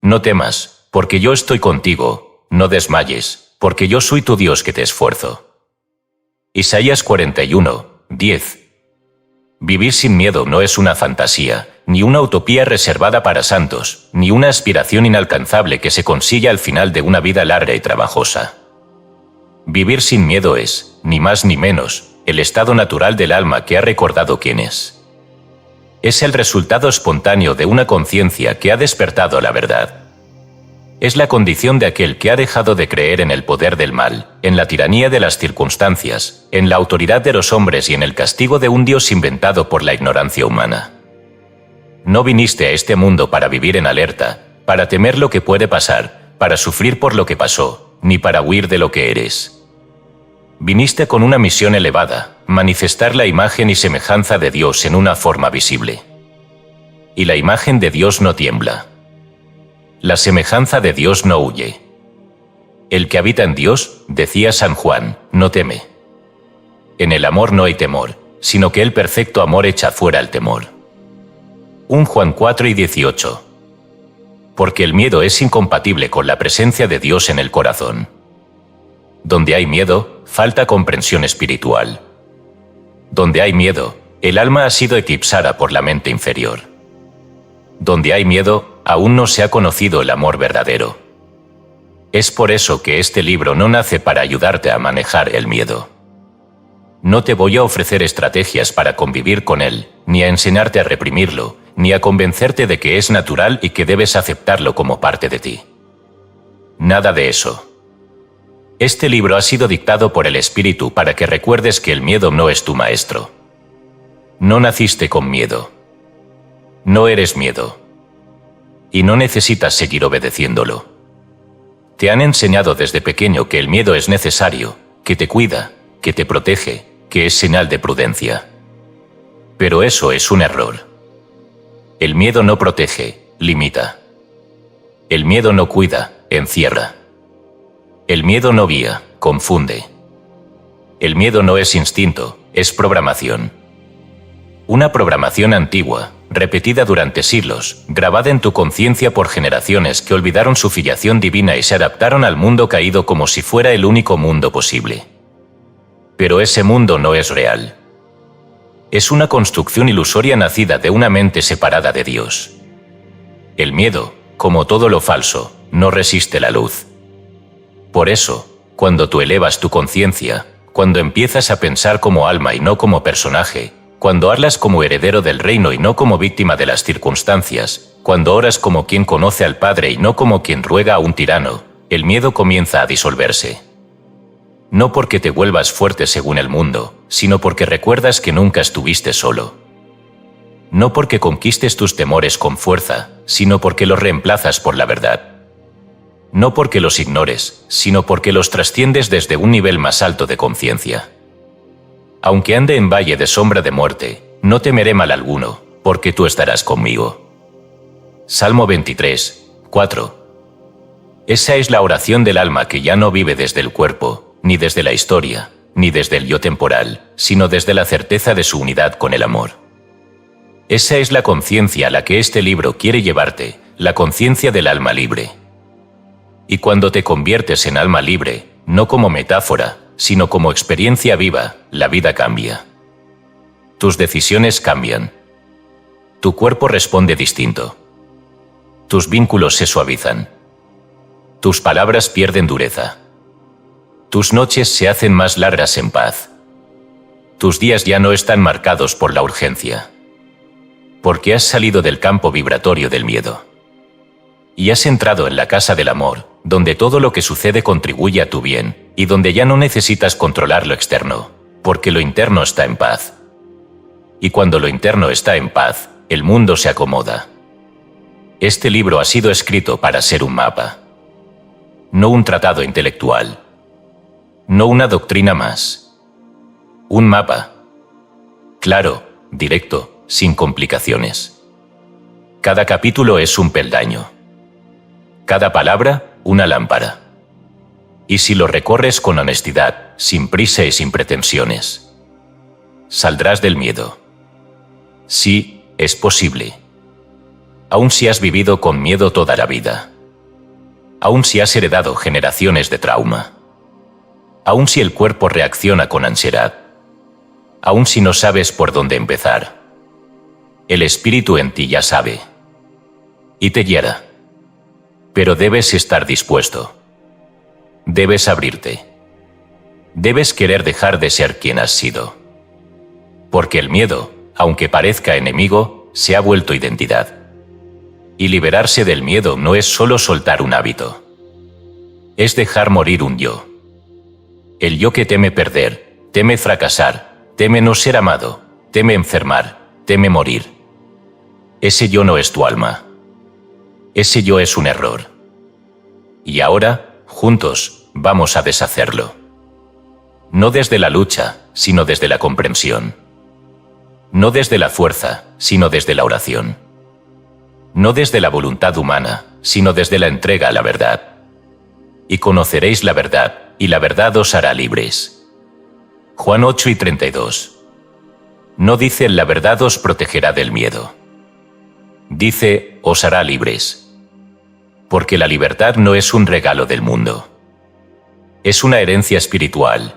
No temas, porque yo estoy contigo, no desmayes, porque yo soy tu Dios que te esfuerzo. Isaías 41, 10. Vivir sin miedo no es una fantasía, ni una utopía reservada para santos, ni una aspiración inalcanzable que se consigue al final de una vida larga y trabajosa. Vivir sin miedo es, ni más ni menos, el estado natural del alma que ha recordado quién es. Es el resultado espontáneo de una conciencia que ha despertado la verdad. Es la condición de aquel que ha dejado de creer en el poder del mal, en la tiranía de las circunstancias, en la autoridad de los hombres y en el castigo de un Dios inventado por la ignorancia humana. No viniste a este mundo para vivir en alerta, para temer lo que puede pasar, para sufrir por lo que pasó, ni para huir de lo que eres. Viniste con una misión elevada, manifestar la imagen y semejanza de Dios en una forma visible. Y la imagen de Dios no tiembla. La semejanza de Dios no huye. El que habita en Dios, decía San Juan, no teme. En el amor no hay temor, sino que el perfecto amor echa fuera el temor. 1 Juan 4 y 18. Porque el miedo es incompatible con la presencia de Dios en el corazón. Donde hay miedo, falta comprensión espiritual. Donde hay miedo, el alma ha sido eclipsada por la mente inferior. Donde hay miedo, aún no se ha conocido el amor verdadero. Es por eso que este libro no nace para ayudarte a manejar el miedo. No te voy a ofrecer estrategias para convivir con él, ni a enseñarte a reprimirlo, ni a convencerte de que es natural y que debes aceptarlo como parte de ti. Nada de eso. Este libro ha sido dictado por el Espíritu para que recuerdes que el miedo no es tu maestro. No naciste con miedo. No eres miedo. Y no necesitas seguir obedeciéndolo. Te han enseñado desde pequeño que el miedo es necesario, que te cuida, que te protege, que es señal de prudencia. Pero eso es un error. El miedo no protege, limita. El miedo no cuida, encierra. El miedo no guía, confunde. El miedo no es instinto, es programación. Una programación antigua, repetida durante siglos, grabada en tu conciencia por generaciones que olvidaron su filiación divina y se adaptaron al mundo caído como si fuera el único mundo posible. Pero ese mundo no es real. Es una construcción ilusoria nacida de una mente separada de Dios. El miedo, como todo lo falso, no resiste la luz. Por eso, cuando tú elevas tu conciencia, cuando empiezas a pensar como alma y no como personaje, cuando hablas como heredero del reino y no como víctima de las circunstancias, cuando oras como quien conoce al Padre y no como quien ruega a un tirano, el miedo comienza a disolverse. No porque te vuelvas fuerte según el mundo, sino porque recuerdas que nunca estuviste solo. No porque conquistes tus temores con fuerza, sino porque los reemplazas por la verdad. No porque los ignores, sino porque los trasciendes desde un nivel más alto de conciencia. Aunque ande en valle de sombra de muerte, no temeré mal alguno, porque tú estarás conmigo. Salmo 23, 4. Esa es la oración del alma que ya no vive desde el cuerpo, ni desde la historia, ni desde el yo temporal, sino desde la certeza de su unidad con el amor. Esa es la conciencia a la que este libro quiere llevarte, la conciencia del alma libre. Y cuando te conviertes en alma libre, no como metáfora, sino como experiencia viva, la vida cambia. Tus decisiones cambian. Tu cuerpo responde distinto. Tus vínculos se suavizan. Tus palabras pierden dureza. Tus noches se hacen más largas en paz. Tus días ya no están marcados por la urgencia. Porque has salido del campo vibratorio del miedo. Y has entrado en la casa del amor, donde todo lo que sucede contribuye a tu bien, y donde ya no necesitas controlar lo externo, porque lo interno está en paz. Y cuando lo interno está en paz, el mundo se acomoda. Este libro ha sido escrito para ser un mapa. No un tratado intelectual. No una doctrina más. Un mapa. Claro, directo, sin complicaciones. Cada capítulo es un peldaño. Cada palabra, una lámpara. Y si lo recorres con honestidad, sin prisa y sin pretensiones, saldrás del miedo. Sí, es posible. Aun si has vivido con miedo toda la vida. aun si has heredado generaciones de trauma, aun si el cuerpo reacciona con ansiedad, aun si no sabes por dónde empezar. El espíritu en ti ya sabe y te guiará. Pero debes estar dispuesto. Debes abrirte. Debes querer dejar de ser quien has sido. Porque el miedo, aunque parezca enemigo, se ha vuelto identidad. Y liberarse del miedo no es solo soltar un hábito. Es dejar morir un yo. El yo que teme perder, teme fracasar, teme no ser amado, teme enfermar, teme morir. Ese yo no es tu alma. Ese yo es un error. Y ahora, juntos, vamos a deshacerlo. No desde la lucha, sino desde la comprensión. No desde la fuerza, sino desde la oración. No desde la voluntad humana, sino desde la entrega a la verdad. Y conoceréis la verdad, y la verdad os hará libres. Juan 8:32. No dice la verdad os protegerá del miedo. Dice, os hará libres. Porque la libertad no es un regalo del mundo. Es una herencia espiritual.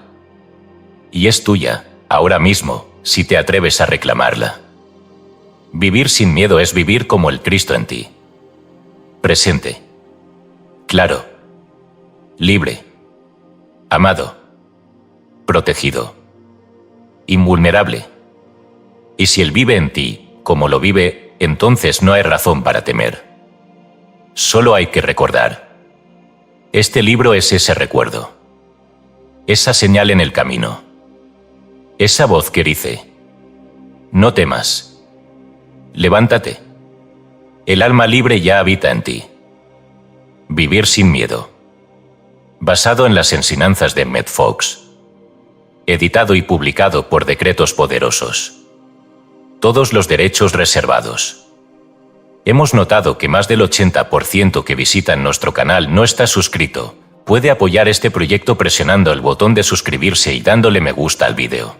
Y es tuya, ahora mismo, si te atreves a reclamarla. Vivir sin miedo es vivir como el Cristo en ti. Presente. Claro. Libre. Amado. Protegido. Invulnerable. Y si Él vive en ti, como lo vive, entonces no hay razón para temer. Solo hay que recordar. Este libro es ese recuerdo. Esa señal en el camino. Esa voz que dice: no temas. Levántate. El alma libre ya habita en ti. Vivir sin miedo. Basado en las enseñanzas de Emmett Fox. Editado y publicado por decretos poderosos. Todos los derechos reservados. Hemos notado que más del 80% que visitan nuestro canal no está suscrito. Puede apoyar este proyecto presionando el botón de suscribirse y dándole me gusta al vídeo.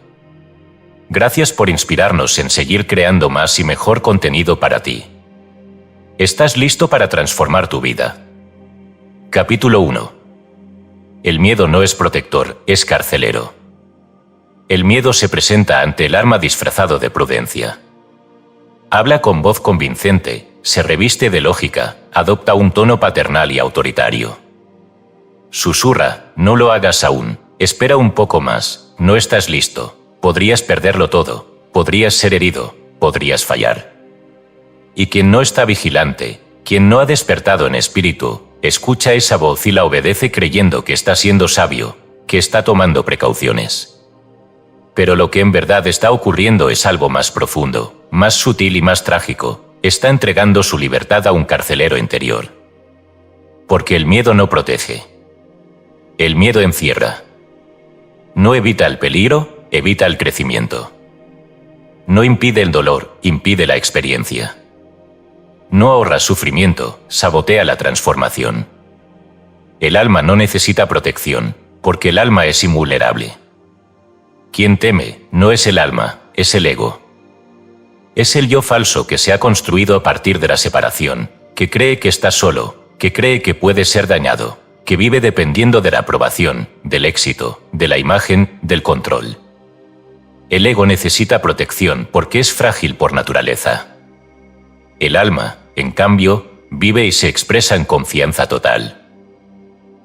Gracias por inspirarnos en seguir creando más y mejor contenido para ti. ¿Estás listo para transformar tu vida? Capítulo 1. El miedo no es protector, es carcelero. El miedo se presenta ante el alma disfrazado de prudencia. Habla con voz convincente, se reviste de lógica, adopta un tono paternal y autoritario. Susurra, no lo hagas aún, espera un poco más, no estás listo, podrías perderlo todo, podrías ser herido, podrías fallar. Y quien no está vigilante, quien no ha despertado en espíritu, escucha esa voz y la obedece creyendo que está siendo sabio, que está tomando precauciones. Pero lo que en verdad está ocurriendo es algo más profundo, más sutil y más trágico. Está entregando su libertad a un carcelero interior. Porque el miedo no protege. El miedo encierra. No evita el peligro, evita el crecimiento. No impide el dolor, impide la experiencia. No ahorra sufrimiento, sabotea la transformación. El alma no necesita protección, porque el alma es invulnerable. Quien teme no es el alma, es el ego. Es el yo falso que se ha construido a partir de la separación, que cree que está solo, que cree que puede ser dañado, que vive dependiendo de la aprobación, del éxito, de la imagen, del control. El ego necesita protección porque es frágil por naturaleza. El alma, en cambio, vive y se expresa en confianza total.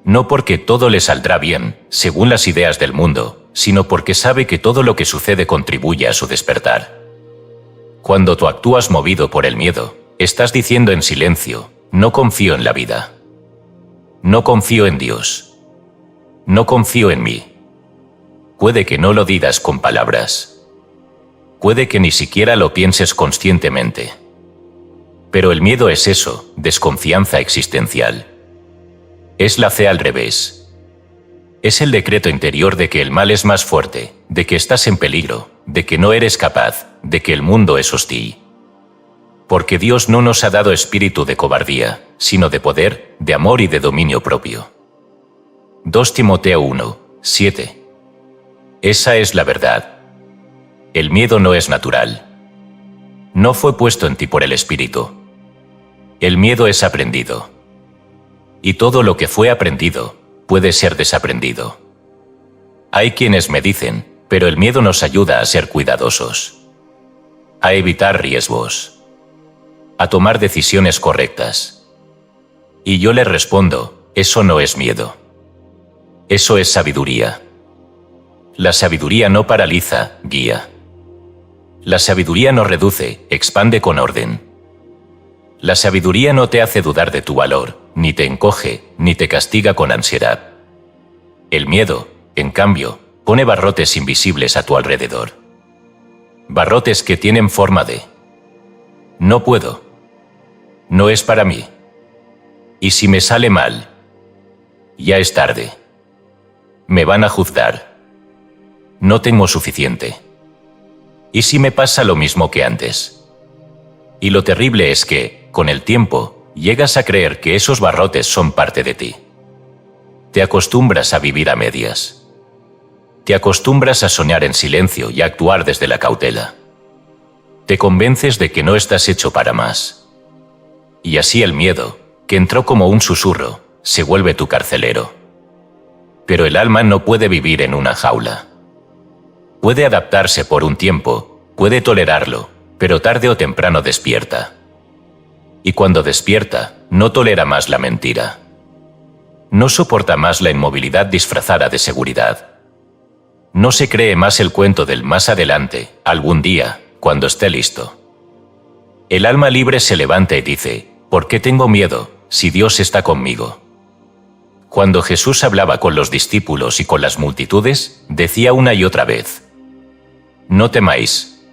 No porque todo le saldrá bien, según las ideas del mundo, sino porque sabe que todo lo que sucede contribuye a su despertar. Cuando tú actúas movido por el miedo, estás diciendo en silencio: no confío en la vida. No confío en Dios. No confío en mí. Puede que no lo digas con palabras. Puede que ni siquiera lo pienses conscientemente. Pero el miedo es eso, desconfianza existencial. Es la fe al revés. Es el decreto interior de que el mal es más fuerte, de que estás en peligro, de que no eres capaz, de que el mundo es hostil. Porque Dios no nos ha dado espíritu de cobardía, sino de poder, de amor y de dominio propio. 2 Timoteo 1:7. Esa es la verdad. El miedo no es natural. No fue puesto en ti por el espíritu. El miedo es aprendido. y todo lo que fue aprendido puede ser desaprendido. Hay quienes me dicen, pero el miedo nos ayuda a ser cuidadosos, a evitar riesgos, a tomar decisiones correctas. Y yo les respondo, eso no es miedo. Eso es sabiduría. La sabiduría no paraliza, guía. La sabiduría no reduce, expande con orden. La sabiduría no te hace dudar de tu valor, ni te encoge, ni te castiga con ansiedad. El miedo, en cambio, pone barrotes invisibles a tu alrededor. Barrotes que tienen forma de: no puedo. No es para mí. Y si me sale mal, ya es tarde. Me van a juzgar. No tengo suficiente. ¿Y si me pasa lo mismo que antes? Y lo terrible es que, con el tiempo, llegas a creer que esos barrotes son parte de ti. Te acostumbras a vivir a medias. Te acostumbras a soñar en silencio y a actuar desde la cautela. Te convences de que no estás hecho para más. Y así el miedo, que entró como un susurro, se vuelve tu carcelero. Pero el alma no puede vivir en una jaula. Puede adaptarse por un tiempo, puede tolerarlo, pero tarde o temprano despierta. Y cuando despierta, no tolera más la mentira. No soporta más la inmovilidad disfrazada de seguridad. No se cree más el cuento del más adelante, algún día, cuando esté listo. El alma libre se levanta y dice, ¿por qué tengo miedo, si Dios está conmigo? Cuando Jesús hablaba con los discípulos y con las multitudes, decía una y otra vez: no temáis.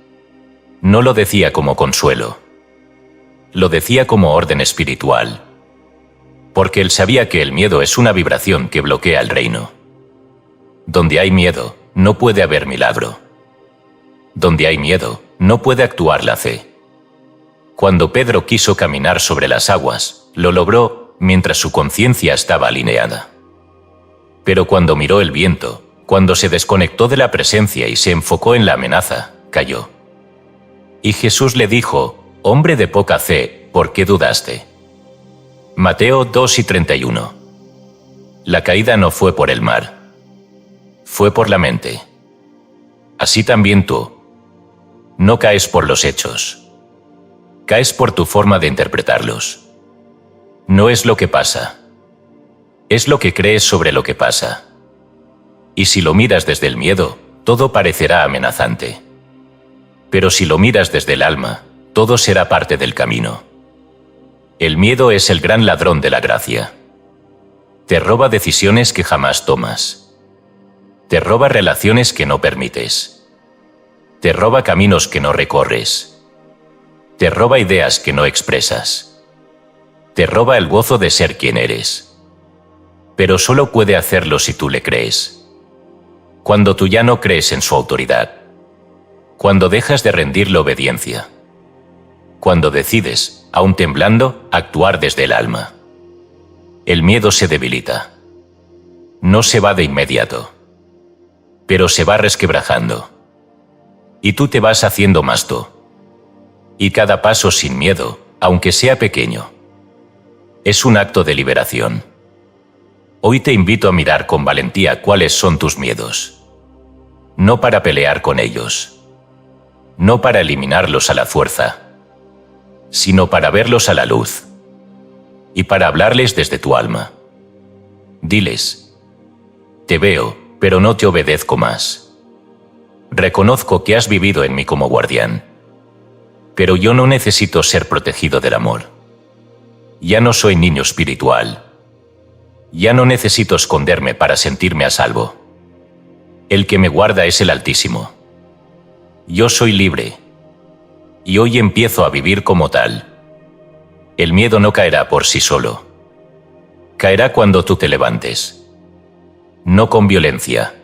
No lo decía como consuelo. Lo decía como orden espiritual. Porque él sabía que el miedo es una vibración que bloquea el reino. Donde hay miedo, no puede haber milagro. Donde hay miedo, no puede actuar la fe. Cuando Pedro quiso caminar sobre las aguas, lo logró mientras su conciencia estaba alineada. Pero cuando miró el viento, cuando se desconectó de la presencia y se enfocó en la amenaza, cayó. Y Jesús le dijo: hombre de poca fe, ¿por qué dudaste? Mateo 2:31. La caída no fue por el mar. Fue por la mente. Así también tú. No caes por los hechos. Caes por tu forma de interpretarlos. No es lo que pasa. Es lo que crees sobre lo que pasa. Y si lo miras desde el miedo, todo parecerá amenazante. Pero si lo miras desde el alma, todo será parte del camino. El miedo es el gran ladrón de la gracia. Te roba decisiones que jamás tomas. Te roba relaciones que no permites. Te roba caminos que no recorres. Te roba ideas que no expresas. Te roba el gozo de ser quien eres. Pero solo puede hacerlo si tú le crees. Cuando tú ya no crees en su autoridad. Cuando dejas de rendirle obediencia. Cuando decides, aún temblando, actuar desde el alma. El miedo se debilita. No se va de inmediato. Pero se va resquebrajando. Y tú te vas haciendo más tú. Y cada paso sin miedo, aunque sea pequeño, es un acto de liberación. Hoy te invito a mirar con valentía cuáles son tus miedos. No para pelear con ellos. No para eliminarlos a la fuerza, sino para verlos a la luz. Y para hablarles desde tu alma. Diles: te veo, pero no te obedezco más. Reconozco que has vivido en mí como guardián. Pero yo no necesito ser protegido del amor. Ya no soy niño espiritual. Ya no necesito esconderme para sentirme a salvo. El que me guarda es el Altísimo. Yo soy libre. Y hoy empiezo a vivir como tal. El miedo no caerá por sí solo. Caerá cuando tú te levantes. No con violencia.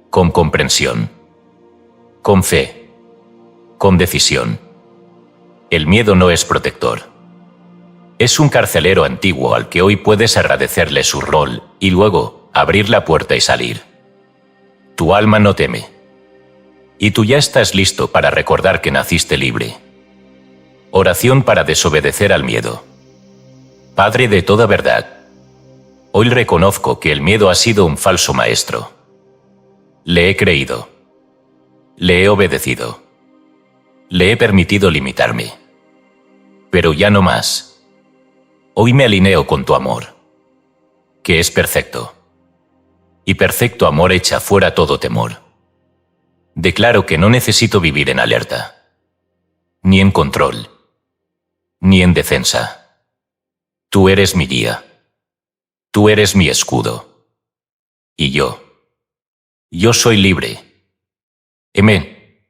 Con comprensión. Con fe. Con decisión. El miedo no es protector. Es un carcelero antiguo al que hoy puedes agradecerle su rol y luego abrir la puerta y salir. Tu alma no teme. Y tú ya estás listo para recordar que naciste libre. Oración para desobedecer al miedo. Padre de toda verdad, hoy reconozco que el miedo ha sido un falso maestro. Le he creído. Le he obedecido. Le he permitido limitarme. Pero ya no más. Hoy me alineo con tu amor, que es perfecto. Y perfecto amor echa fuera todo temor. Declaro que no necesito vivir en alerta, ni en control, ni en defensa. Tú eres mi guía. Tú eres mi escudo. Y yo soy libre. Amén.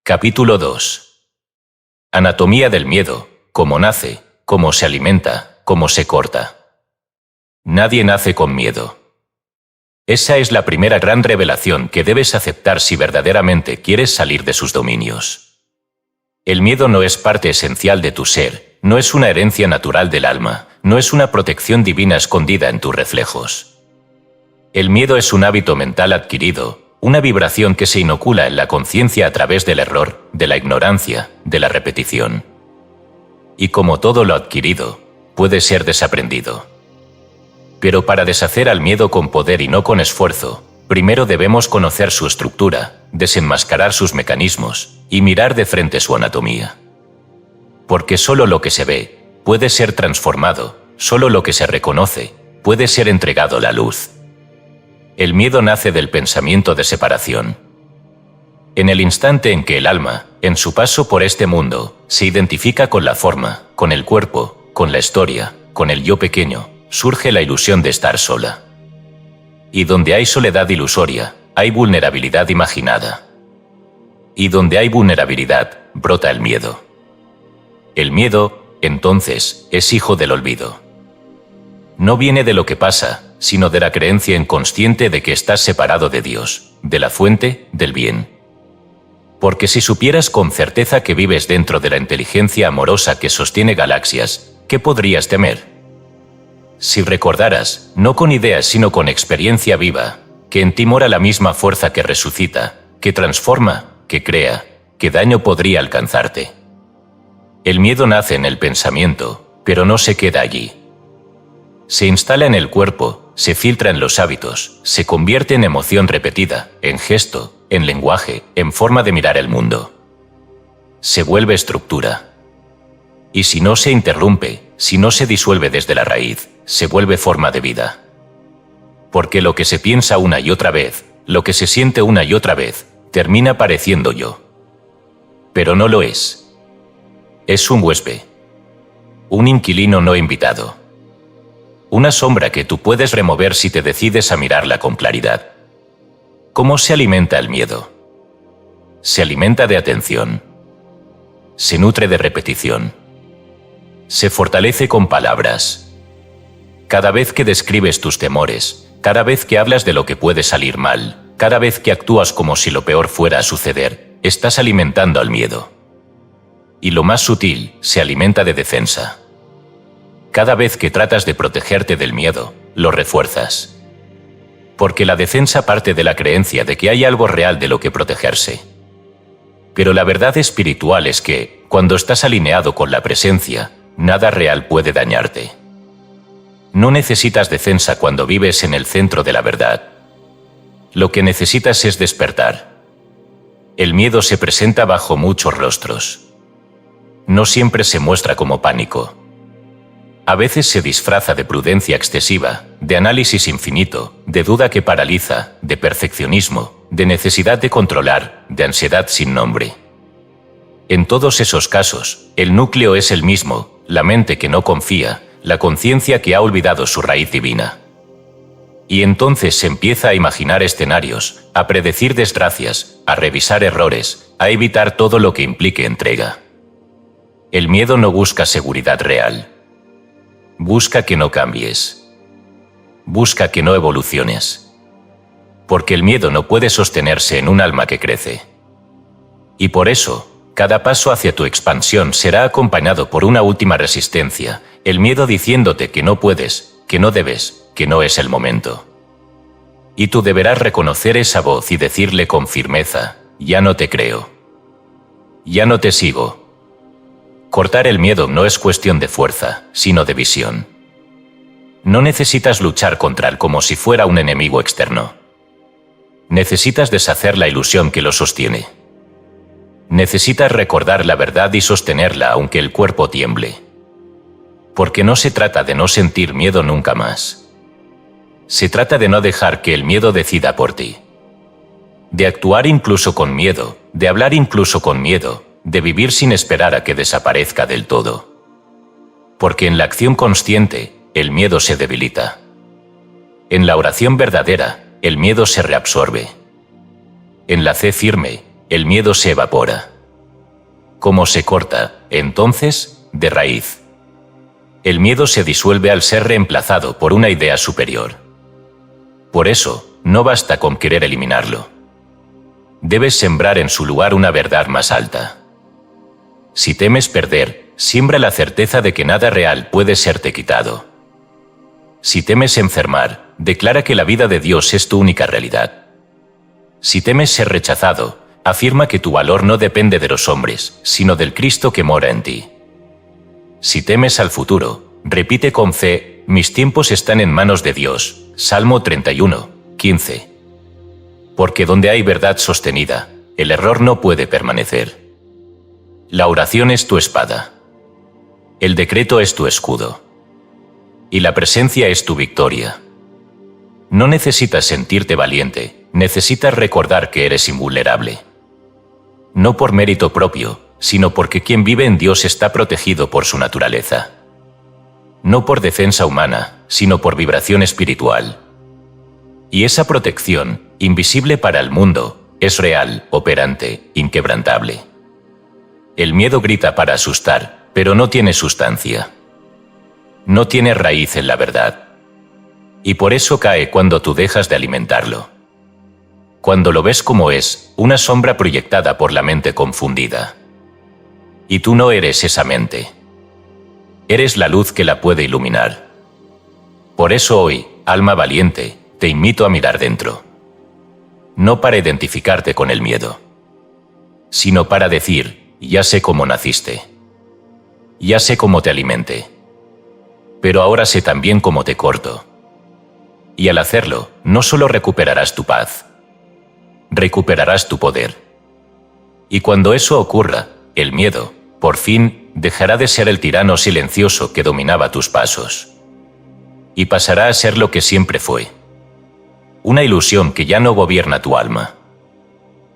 Capítulo 2. Anatomía del miedo: cómo nace, cómo se alimenta, cómo se corta. Nadie nace con miedo. Esa es la primera gran revelación que debes aceptar si verdaderamente quieres salir de sus dominios. El miedo no es parte esencial de tu ser, no es una herencia natural del alma, no es una protección divina escondida en tus reflejos. El miedo es un hábito mental adquirido, una vibración que se inocula en la conciencia a través del error, de la ignorancia, de la repetición. Y como todo lo adquirido, puede ser desaprendido. Pero para deshacer al miedo con poder y no con esfuerzo, primero debemos conocer su estructura, desenmascarar sus mecanismos y mirar de frente su anatomía. Porque solo lo que se ve puede ser transformado, solo lo que se reconoce puede ser entregado a la luz. El miedo nace del pensamiento de separación. En el instante en que el alma, en su paso por este mundo, se identifica con la forma, con el cuerpo, con la historia, con el yo pequeño, surge la ilusión de estar sola. Y donde hay soledad ilusoria, hay vulnerabilidad imaginada. Y donde hay vulnerabilidad, brota el miedo. El miedo, entonces, es hijo del olvido. No viene de lo que pasa, sino de la creencia inconsciente de que estás separado de Dios, de la fuente del bien. Porque si supieras con certeza que vives dentro de la inteligencia amorosa que sostiene galaxias, ¿qué podrías temer? Si recordaras, no con ideas sino con experiencia viva, que en ti mora la misma fuerza que resucita, que transforma, que crea, ¿qué daño podría alcanzarte? El miedo nace en el pensamiento, pero no se queda allí. Se instala en el cuerpo, se filtra en los hábitos, se convierte en emoción repetida, en gesto, en lenguaje, en forma de mirar el mundo. Se vuelve estructura. Y si no se interrumpe, si no se disuelve desde la raíz, se vuelve forma de vida. Porque lo que se piensa una y otra vez, lo que se siente una y otra vez, termina pareciendo yo. Pero no lo es. Es un huésped. Un inquilino no invitado. Una sombra que tú puedes remover si te decides a mirarla con claridad. ¿Cómo se alimenta el miedo? Se alimenta de atención. Se nutre de repetición. Se fortalece con palabras. Cada vez que describes tus temores, cada vez que hablas de lo que puede salir mal, cada vez que actúas como si lo peor fuera a suceder, estás alimentando al miedo. Y lo más sutil, se alimenta de defensa. Cada vez que tratas de protegerte del miedo, lo refuerzas. Porque la defensa parte de la creencia de que hay algo real de lo que protegerse. Pero la verdad espiritual es que, cuando estás alineado con la presencia, nada real puede dañarte. No necesitas defensa cuando vives en el centro de la verdad. Lo que necesitas es despertar. El miedo se presenta bajo muchos rostros. No siempre se muestra como pánico. A veces se disfraza de prudencia excesiva, de análisis infinito, de duda que paraliza, de perfeccionismo, de necesidad de controlar, de ansiedad sin nombre. En todos esos casos, el núcleo es el mismo, la mente que no confía, la conciencia que ha olvidado su raíz divina. Y entonces se empieza a imaginar escenarios, a predecir desgracias, a revisar errores, a evitar todo lo que implique entrega. El miedo no busca seguridad real. Busca que no cambies. Busca que no evoluciones. Porque el miedo no puede sostenerse en un alma que crece. Y por eso, cada paso hacia tu expansión será acompañado por una última resistencia, el miedo diciéndote que no puedes, que no debes, que no es el momento. Y tú deberás reconocer esa voz y decirle con firmeza: ya no te creo. Ya no te sigo. Cortar el miedo no es cuestión de fuerza, sino de visión. No necesitas luchar contra él como si fuera un enemigo externo. Necesitas deshacer la ilusión que lo sostiene. Necesitas recordar la verdad y sostenerla aunque el cuerpo tiemble. Porque no se trata de no sentir miedo nunca más. Se trata de no dejar que el miedo decida por ti. De actuar incluso con miedo, de hablar incluso con miedo, de vivir sin esperar a que desaparezca del todo. Porque en la acción consciente, el miedo se debilita. En la oración verdadera, el miedo se reabsorbe. En la fe firme, el miedo se evapora. ¿Cómo se corta, entonces, de raíz? El miedo se disuelve al ser reemplazado por una idea superior. Por eso, no basta con querer eliminarlo. Debes sembrar en su lugar una verdad más alta. Si temes perder, siembra la certeza de que nada real puede serte quitado. Si temes enfermar, declara que la vida de Dios es tu única realidad. Si temes ser rechazado, afirma que tu valor no depende de los hombres, sino del Cristo que mora en ti. Si temes al futuro, repite con fe, mis tiempos están en manos de Dios. Salmo 31, 15. Porque donde hay verdad sostenida, el error no puede permanecer. La oración es tu espada. El decreto es tu escudo. Y la presencia es tu victoria. No necesitas sentirte valiente, necesitas recordar que eres invulnerable. No por mérito propio, sino porque quien vive en Dios está protegido por su naturaleza. No por defensa humana, sino por vibración espiritual. Y esa protección, invisible para el mundo, es real, operante, inquebrantable. El miedo grita para asustar, pero no tiene sustancia. No tiene raíz en la verdad. Y por eso cae cuando tú dejas de alimentarlo. Cuando lo ves como es, una sombra proyectada por la mente confundida. Y tú no eres esa mente. Eres la luz que la puede iluminar. Por eso hoy, alma valiente, te invito a mirar dentro. No para identificarte con el miedo, sino para decir, ya sé cómo naciste. Ya sé cómo te alimente. Pero ahora sé también cómo te corto. Y al hacerlo, no solo recuperarás tu paz, recuperarás tu poder. Y cuando eso ocurra, el miedo, por fin, dejará de ser el tirano silencioso que dominaba tus pasos. Y pasará a ser lo que siempre fue. Una ilusión que ya no gobierna tu alma.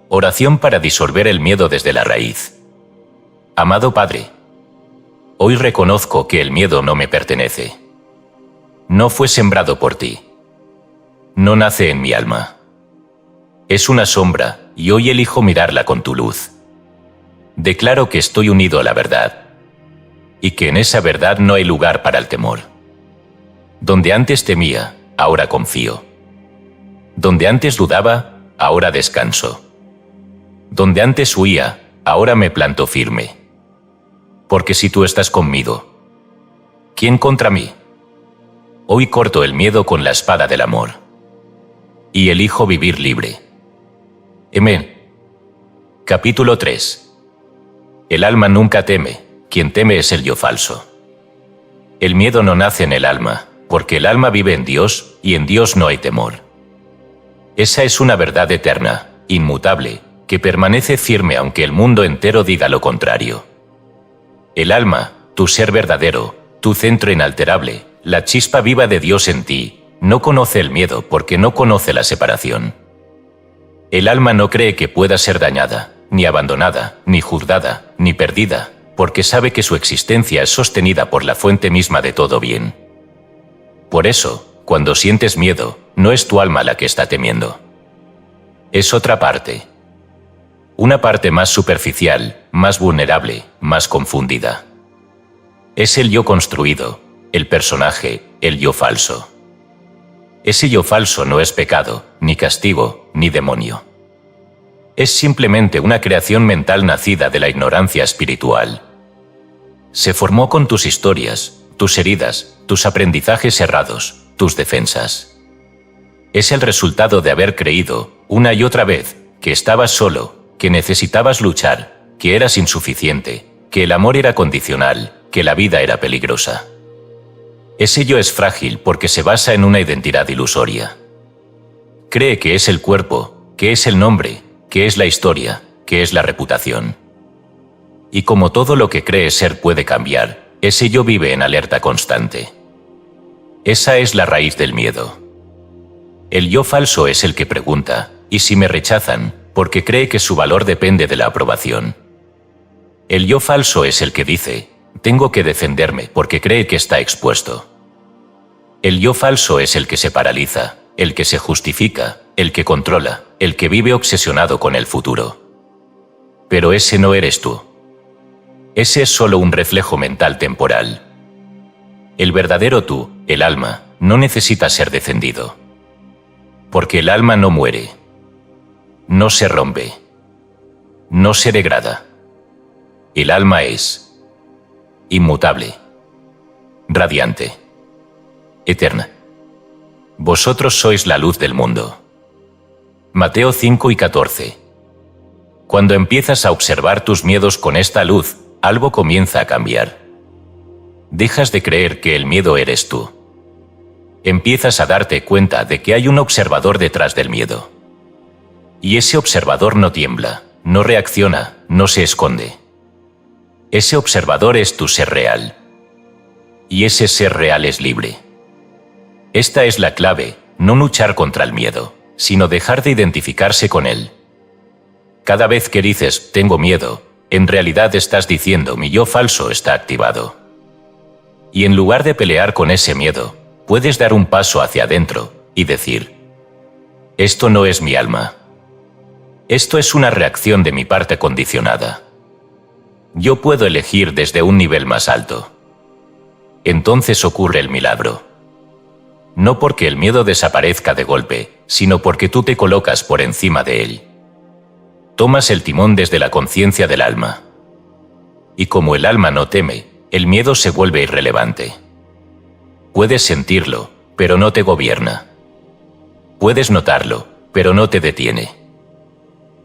Oración para disolver el miedo desde la raíz. Amado Padre, hoy reconozco que el miedo no me pertenece. No fue sembrado por ti. No nace en mi alma. Es una sombra, y hoy elijo mirarla con tu luz. Declaro que estoy unido a la verdad, y que en esa verdad no hay lugar para el temor. Donde antes temía, ahora confío. Donde antes dudaba, ahora descanso. Donde antes huía, ahora me planto firme. Porque si tú estás conmigo, ¿quién contra mí? Hoy corto el miedo con la espada del amor. Y elijo vivir libre. Amén. Capítulo 3. El alma nunca teme, quien teme es el yo falso. El miedo no nace en el alma, porque el alma vive en Dios, y en Dios no hay temor. Esa es una verdad eterna, inmutable, que permanece firme aunque el mundo entero diga lo contrario. El alma, tu ser verdadero, tu centro inalterable, la chispa viva de Dios en ti, no conoce el miedo porque no conoce la separación. El alma no cree que pueda ser dañada, ni abandonada, ni juzgada, ni perdida, porque sabe que su existencia es sostenida por la fuente misma de todo bien. Por eso, cuando sientes miedo, no es tu alma la que está temiendo. Es otra parte. Una parte más superficial, más vulnerable, más confundida. Es el yo construido, el personaje, el yo falso. Ese yo falso no es pecado, ni castigo, ni demonio. Es simplemente una creación mental nacida de la ignorancia espiritual. Se formó con tus historias, tus heridas, tus aprendizajes errados, tus defensas. Es el resultado de haber creído, una y otra vez, que estabas solo, que necesitabas luchar, que eras insuficiente, que el amor era condicional, que la vida era peligrosa. Ese yo es frágil porque se basa en una identidad ilusoria. Cree que es el cuerpo, que es el nombre, que es la historia, que es la reputación. Y como todo lo que cree ser puede cambiar, ese yo vive en alerta constante. Esa es la raíz del miedo. El yo falso es el que pregunta, ¿y si me rechazan?, porque cree que su valor depende de la aprobación. El yo falso es el que dice, tengo que defenderme porque cree que está expuesto. El yo falso es el que se paraliza, el que se justifica, el que controla, el que vive obsesionado con el futuro. Pero ese no eres tú. Ese es solo un reflejo mental temporal. El verdadero tú, el alma, no necesita ser defendido. Porque el alma no muere. No se rompe. No se degrada. El alma es inmutable, radiante, eterna. Vosotros sois la luz del mundo. Mateo 5:14. Cuando empiezas a observar tus miedos con esta luz, algo comienza a cambiar. Dejas de creer que el miedo eres tú. Empiezas a darte cuenta de que hay un observador detrás del miedo. Y ese observador no tiembla, no reacciona, no se esconde. Ese observador es tu ser real. Y ese ser real es libre. Esta es la clave, no luchar contra el miedo, sino dejar de identificarse con él. Cada vez que dices, tengo miedo, en realidad estás diciendo, mi yo falso está activado. Y en lugar de pelear con ese miedo, puedes dar un paso hacia adentro y decir, esto no es mi alma. Esto es una reacción de mi parte condicionada. Yo puedo elegir desde un nivel más alto. Entonces ocurre el milagro. No porque el miedo desaparezca de golpe, sino porque tú te colocas por encima de él. Tomas el timón desde la conciencia del alma. Y como el alma no teme, el miedo se vuelve irrelevante. Puedes sentirlo, pero no te gobierna. Puedes notarlo, pero no te detiene.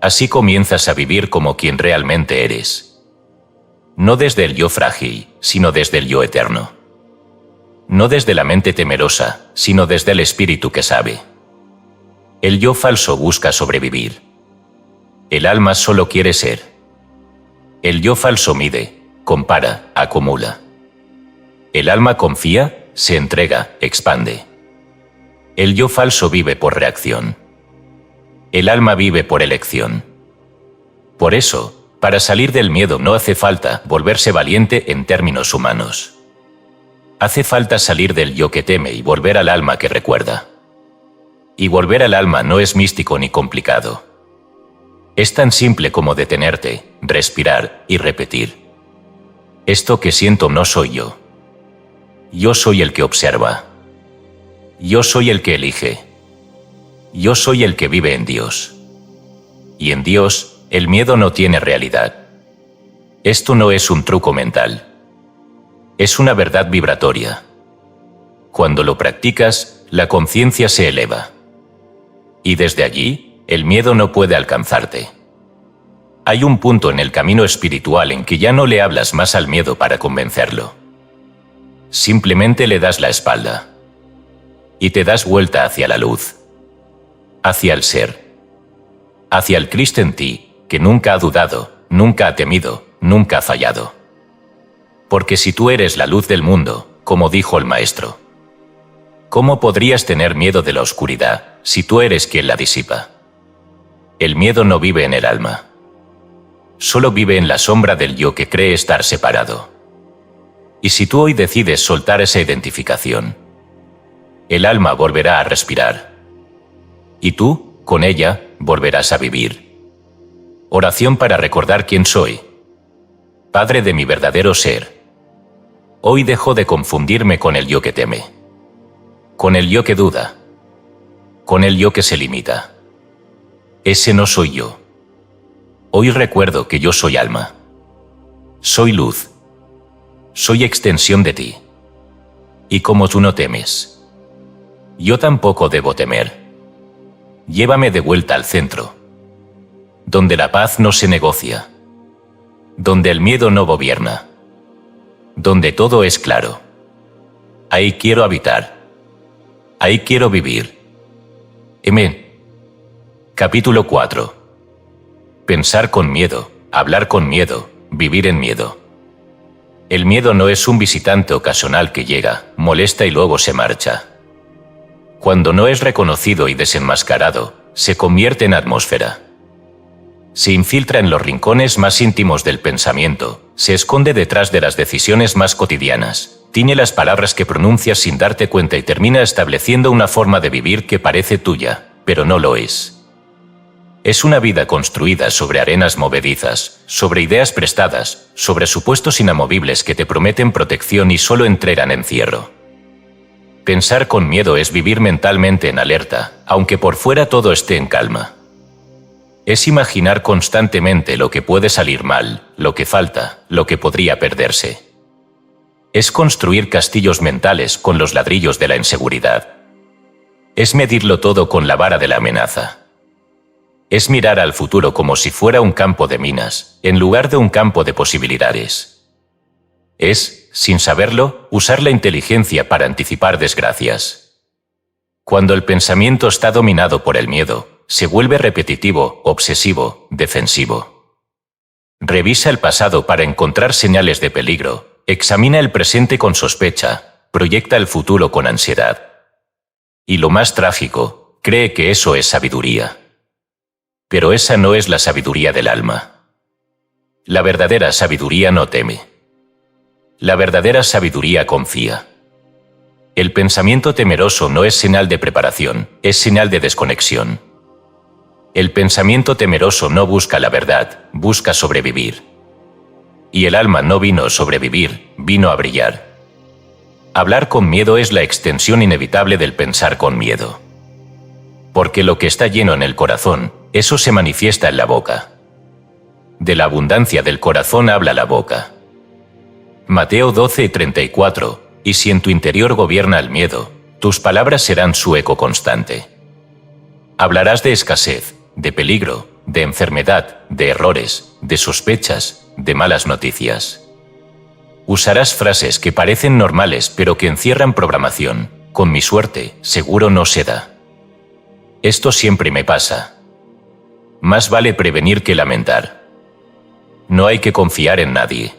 Así comienzas a vivir como quien realmente eres. No desde el yo frágil, sino desde el yo eterno. No desde la mente temerosa, sino desde el espíritu que sabe. El yo falso busca sobrevivir. El alma solo quiere ser. El yo falso mide, compara, acumula. El alma confía, se entrega, expande. El yo falso vive por reacción. El alma vive por elección. Por eso, para salir del miedo no hace falta volverse valiente en términos humanos. Hace falta salir del yo que teme y volver al alma que recuerda. Y volver al alma no es místico ni complicado. Es tan simple como detenerte, respirar y repetir. Esto que siento no soy yo. Yo soy el que observa. Yo soy el que elige. Yo soy el que vive en Dios. Y en Dios, el miedo no tiene realidad. Esto no es un truco mental. Es una verdad vibratoria. Cuando lo practicas, la conciencia se eleva. Y desde allí, el miedo no puede alcanzarte. Hay un punto en el camino espiritual en que ya no le hablas más al miedo para convencerlo. Simplemente le das la espalda. Y te das vuelta hacia la luz. Hacia el ser. Hacia el Cristo en ti, que nunca ha dudado, nunca ha temido, nunca ha fallado. Porque si tú eres la luz del mundo, como dijo el Maestro, ¿cómo podrías tener miedo de la oscuridad si tú eres quien la disipa? El miedo no vive en el alma. Solo vive en la sombra del yo que cree estar separado. Y si tú hoy decides soltar esa identificación, el alma volverá a respirar. Y tú, con ella, volverás a vivir. Oración para recordar quién soy. Padre de mi verdadero ser. Hoy dejo de confundirme con el yo que teme. Con el yo que duda. Con el yo que se limita. Ese no soy yo. Hoy recuerdo que yo soy alma. Soy luz. Soy extensión de ti. Y como tú no temes, yo tampoco debo temer. Llévame de vuelta al centro, donde la paz no se negocia, donde el miedo no gobierna, donde todo es claro. ahí quiero habitar. Ahí quiero vivir. Amén. Capítulo 4. Pensar con miedo, hablar con miedo, vivir en miedo. El miedo no es un visitante ocasional que llega, molesta y luego se marcha. Cuando no es reconocido y desenmascarado, se convierte en atmósfera. Se infiltra en los rincones más íntimos del pensamiento, se esconde detrás de las decisiones más cotidianas, tiñe las palabras que pronuncias sin darte cuenta y termina estableciendo una forma de vivir que parece tuya, pero no lo es. Es una vida construida sobre arenas movedizas, sobre ideas prestadas, sobre supuestos inamovibles que te prometen protección y solo entregan encierro. Pensar con miedo es vivir mentalmente en alerta, aunque por fuera todo esté en calma. Es imaginar constantemente lo que puede salir mal, lo que falta, lo que podría perderse. Es construir castillos mentales con los ladrillos de la inseguridad. Es medirlo todo con la vara de la amenaza. Es mirar al futuro como si fuera un campo de minas, en lugar de un campo de posibilidades. Es, sin saberlo, usar la inteligencia para anticipar desgracias. Cuando el pensamiento está dominado por el miedo, se vuelve repetitivo, obsesivo, defensivo. Revisa el pasado para encontrar señales de peligro, examina el presente con sospecha, proyecta el futuro con ansiedad. Y lo más trágico, cree que eso es sabiduría. Pero esa no es la sabiduría del alma. La verdadera sabiduría no teme. La verdadera sabiduría confía. El pensamiento temeroso no es señal de preparación, es señal de desconexión. El pensamiento temeroso no busca la verdad, busca sobrevivir. Y el alma no vino a sobrevivir, vino a brillar. Hablar con miedo es la extensión inevitable del pensar con miedo. Porque lo que está lleno en el corazón, eso se manifiesta en la boca. De la abundancia del corazón habla la boca. Mateo 12:34, y si en tu interior gobierna el miedo, tus palabras serán su eco constante. Hablarás de escasez, de peligro, de enfermedad, de errores, de sospechas, de malas noticias. Usarás frases que parecen normales pero que encierran programación. Con mi suerte, seguro no se da. Esto siempre me pasa. Más vale prevenir que lamentar. No hay que confiar en nadie.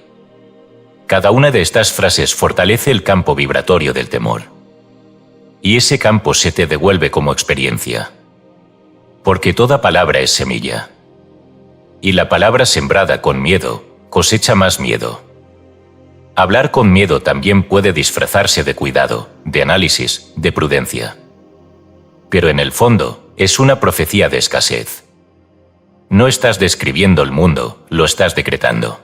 Cada una de estas frases fortalece el campo vibratorio del temor. Y ese campo se te devuelve como experiencia. Porque toda palabra es semilla. Y la palabra sembrada con miedo, cosecha más miedo. Hablar con miedo también puede disfrazarse de cuidado, de análisis, de prudencia. Pero en el fondo, es una profecía de escasez. No estás describiendo el mundo, lo estás decretando.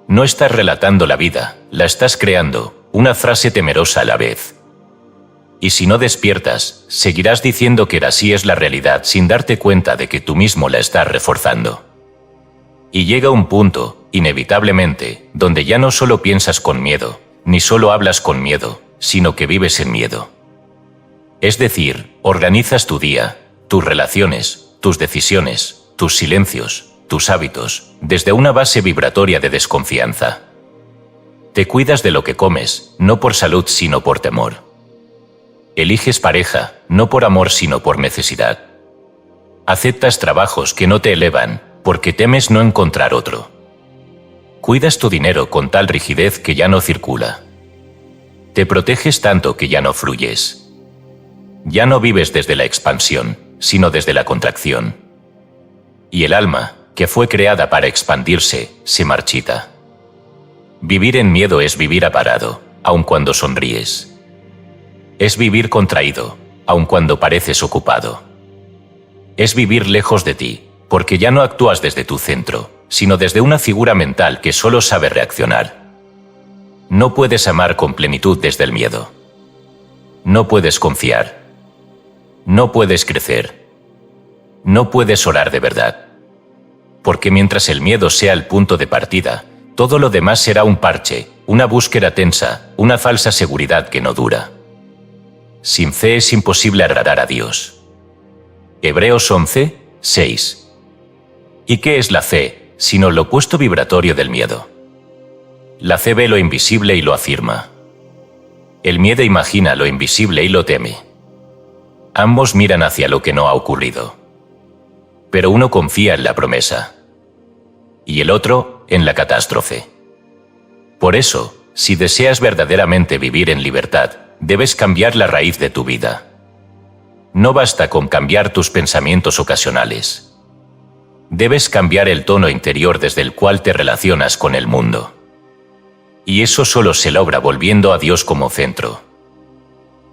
No estás relatando la vida, la estás creando, una frase temerosa a la vez. Y si no despiertas, seguirás diciendo que así es la realidad sin darte cuenta de que tú mismo la estás reforzando. Y llega un punto, inevitablemente, donde ya no solo piensas con miedo, ni solo hablas con miedo, sino que vives en miedo. Es decir, organizas tu día, tus relaciones, tus decisiones, tus silencios, tus hábitos, desde una base vibratoria de desconfianza. Te cuidas de lo que comes, no por salud sino por temor. Eliges pareja, no por amor sino por necesidad. Aceptas trabajos que no te elevan, porque temes no encontrar otro. Cuidas tu dinero con tal rigidez que ya no circula. Te proteges tanto que ya no fluyes. Ya no vives desde la expansión, sino desde la contracción. Y el alma, que fue creada para expandirse, se marchita. Vivir en miedo es vivir aparado, aun cuando sonríes. Es vivir contraído, aun cuando pareces ocupado. Es vivir lejos de ti, porque ya no actúas desde tu centro, sino desde una figura mental que solo sabe reaccionar. No puedes amar con plenitud desde el miedo. No puedes confiar. No puedes crecer. No puedes orar de verdad. Porque mientras el miedo sea el punto de partida, todo lo demás será un parche, una búsqueda tensa, una falsa seguridad que no dura. Sin fe es imposible agradar a Dios. Hebreos 11:6. ¿Y qué es la fe, sino lo opuesto vibratorio del miedo? La fe ve lo invisible y lo afirma. El miedo imagina lo invisible y lo teme. Ambos miran hacia lo que no ha ocurrido. Pero uno confía en la promesa. Y el otro, en la catástrofe. Por eso, si deseas verdaderamente vivir en libertad, debes cambiar la raíz de tu vida. No basta con cambiar tus pensamientos ocasionales. Debes cambiar el tono interior desde el cual te relacionas con el mundo. Y eso solo se logra volviendo a Dios como centro.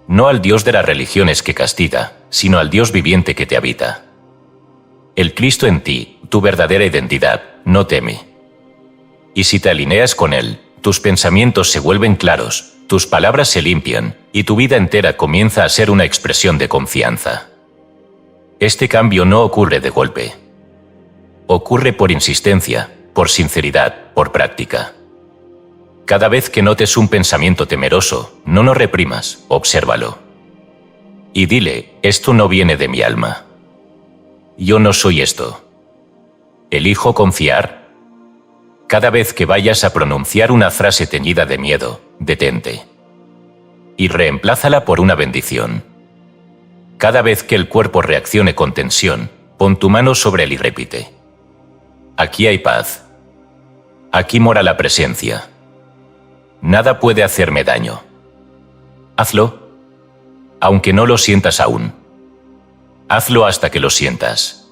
No al Dios de las religiones que castiga, sino al Dios viviente que te habita. El Cristo en ti, tu verdadera identidad, no teme. Y si te alineas con Él, tus pensamientos se vuelven claros, tus palabras se limpian, y tu vida entera comienza a ser una expresión de confianza. Este cambio no ocurre de golpe. Ocurre por insistencia, por sinceridad, por práctica. Cada vez que notes un pensamiento temeroso, no lo reprimas, obsérvalo. Y dile, esto no viene de mi alma. Yo no soy esto. ¿Elijo confiar? Cada vez que vayas a pronunciar una frase teñida de miedo, detente. Y reemplázala por una bendición. Cada vez que el cuerpo reaccione con tensión, pon tu mano sobre él y repite. Aquí hay paz. Aquí mora la presencia. Nada puede hacerme daño. Hazlo, aunque no lo sientas aún. Hazlo hasta que lo sientas.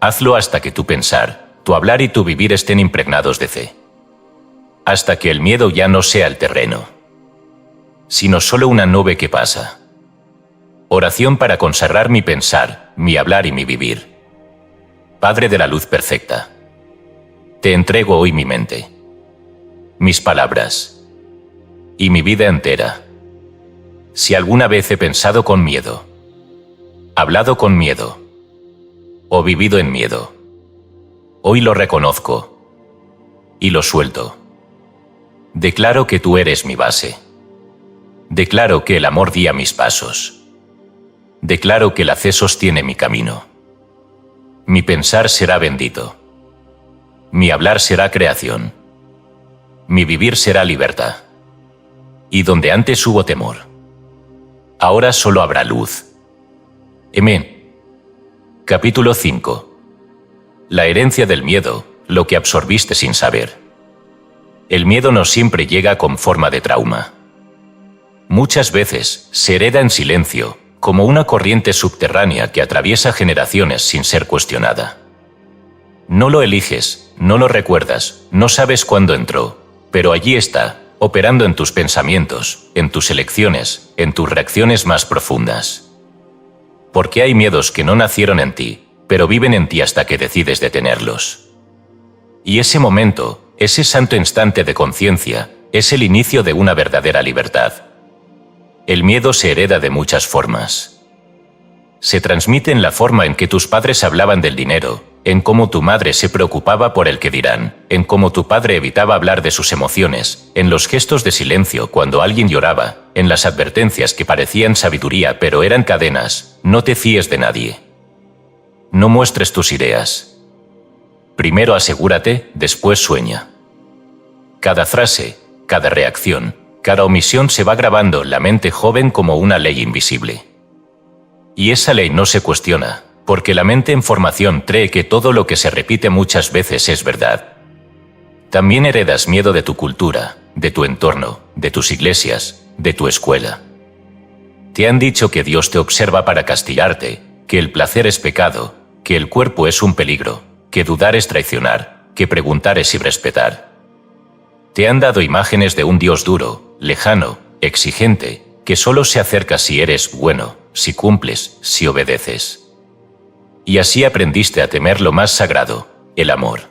Hazlo hasta que tu pensar, tu hablar y tu vivir estén impregnados de fe. Hasta que el miedo ya no sea el terreno, sino solo una nube que pasa. Oración para consagrar mi pensar, mi hablar y mi vivir. Padre de la luz perfecta, te entrego hoy mi mente, mis palabras y mi vida entera. Si alguna vez he pensado con miedo, hablado con miedo o vivido en miedo, hoy lo reconozco y lo suelto. Declaro que tú eres mi base. Declaro que el amor guía mis pasos. Declaro que la fe sostiene mi camino. Mi pensar será bendito. Mi hablar será creación. Mi vivir será libertad. Y donde antes hubo temor, ahora solo habrá luz. Amén. Capítulo 5. La herencia del miedo, lo que absorbiste sin saber. El miedo no siempre llega con forma de trauma. Muchas veces se hereda en silencio, como una corriente subterránea que atraviesa generaciones sin ser cuestionada. No lo eliges, no lo recuerdas, no sabes cuándo entró, pero allí está, operando en tus pensamientos, en tus elecciones, en tus reacciones más profundas. Porque hay miedos que no nacieron en ti, pero viven en ti hasta que decides detenerlos. Y ese momento, ese santo instante de conciencia, es el inicio de una verdadera libertad. El miedo se hereda de muchas formas. Se transmite en la forma en que tus padres hablaban del dinero, en cómo tu madre se preocupaba por el que dirán, en cómo tu padre evitaba hablar de sus emociones, en los gestos de silencio cuando alguien lloraba, en las advertencias que parecían sabiduría pero eran cadenas. No te fíes de nadie. No muestres tus ideas. Primero asegúrate, después sueña. Cada frase, cada reacción, cada omisión se va grabando en la mente joven como una ley invisible. Y esa ley no se cuestiona, porque la mente en formación cree que todo lo que se repite muchas veces es verdad. También heredas miedo de tu cultura, de tu entorno, de tus iglesias, de tu escuela. Te han dicho que Dios te observa para castigarte, que el placer es pecado, que el cuerpo es un peligro, que dudar es traicionar, que preguntar es irrespetar. Te han dado imágenes de un Dios duro, lejano, exigente, que solo se acerca si eres bueno, si cumples, si obedeces. Y así aprendiste a temer lo más sagrado, el amor.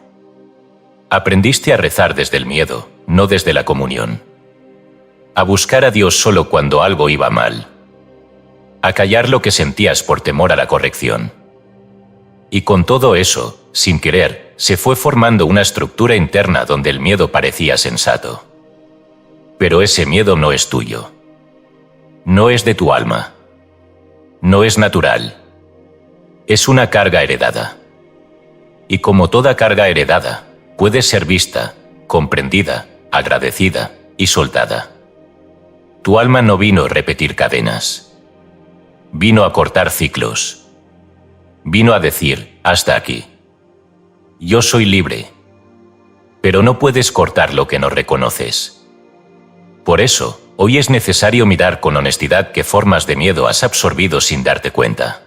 Aprendiste a rezar desde el miedo, no desde la comunión. A buscar a Dios solo cuando algo iba mal. A callar lo que sentías por temor a la corrección. Y con todo eso, sin querer, se fue formando una estructura interna donde el miedo parecía sensato. Pero ese miedo no es tuyo. No es de tu alma. No es natural. Es una carga heredada. Y como toda carga heredada, puede ser vista, comprendida, agradecida y soltada. Tu alma no vino a repetir cadenas. Vino a cortar ciclos. Vino a decir, hasta aquí. Yo soy libre. Pero no puedes cortar lo que no reconoces. Por eso, hoy es necesario mirar con honestidad qué formas de miedo has absorbido sin darte cuenta.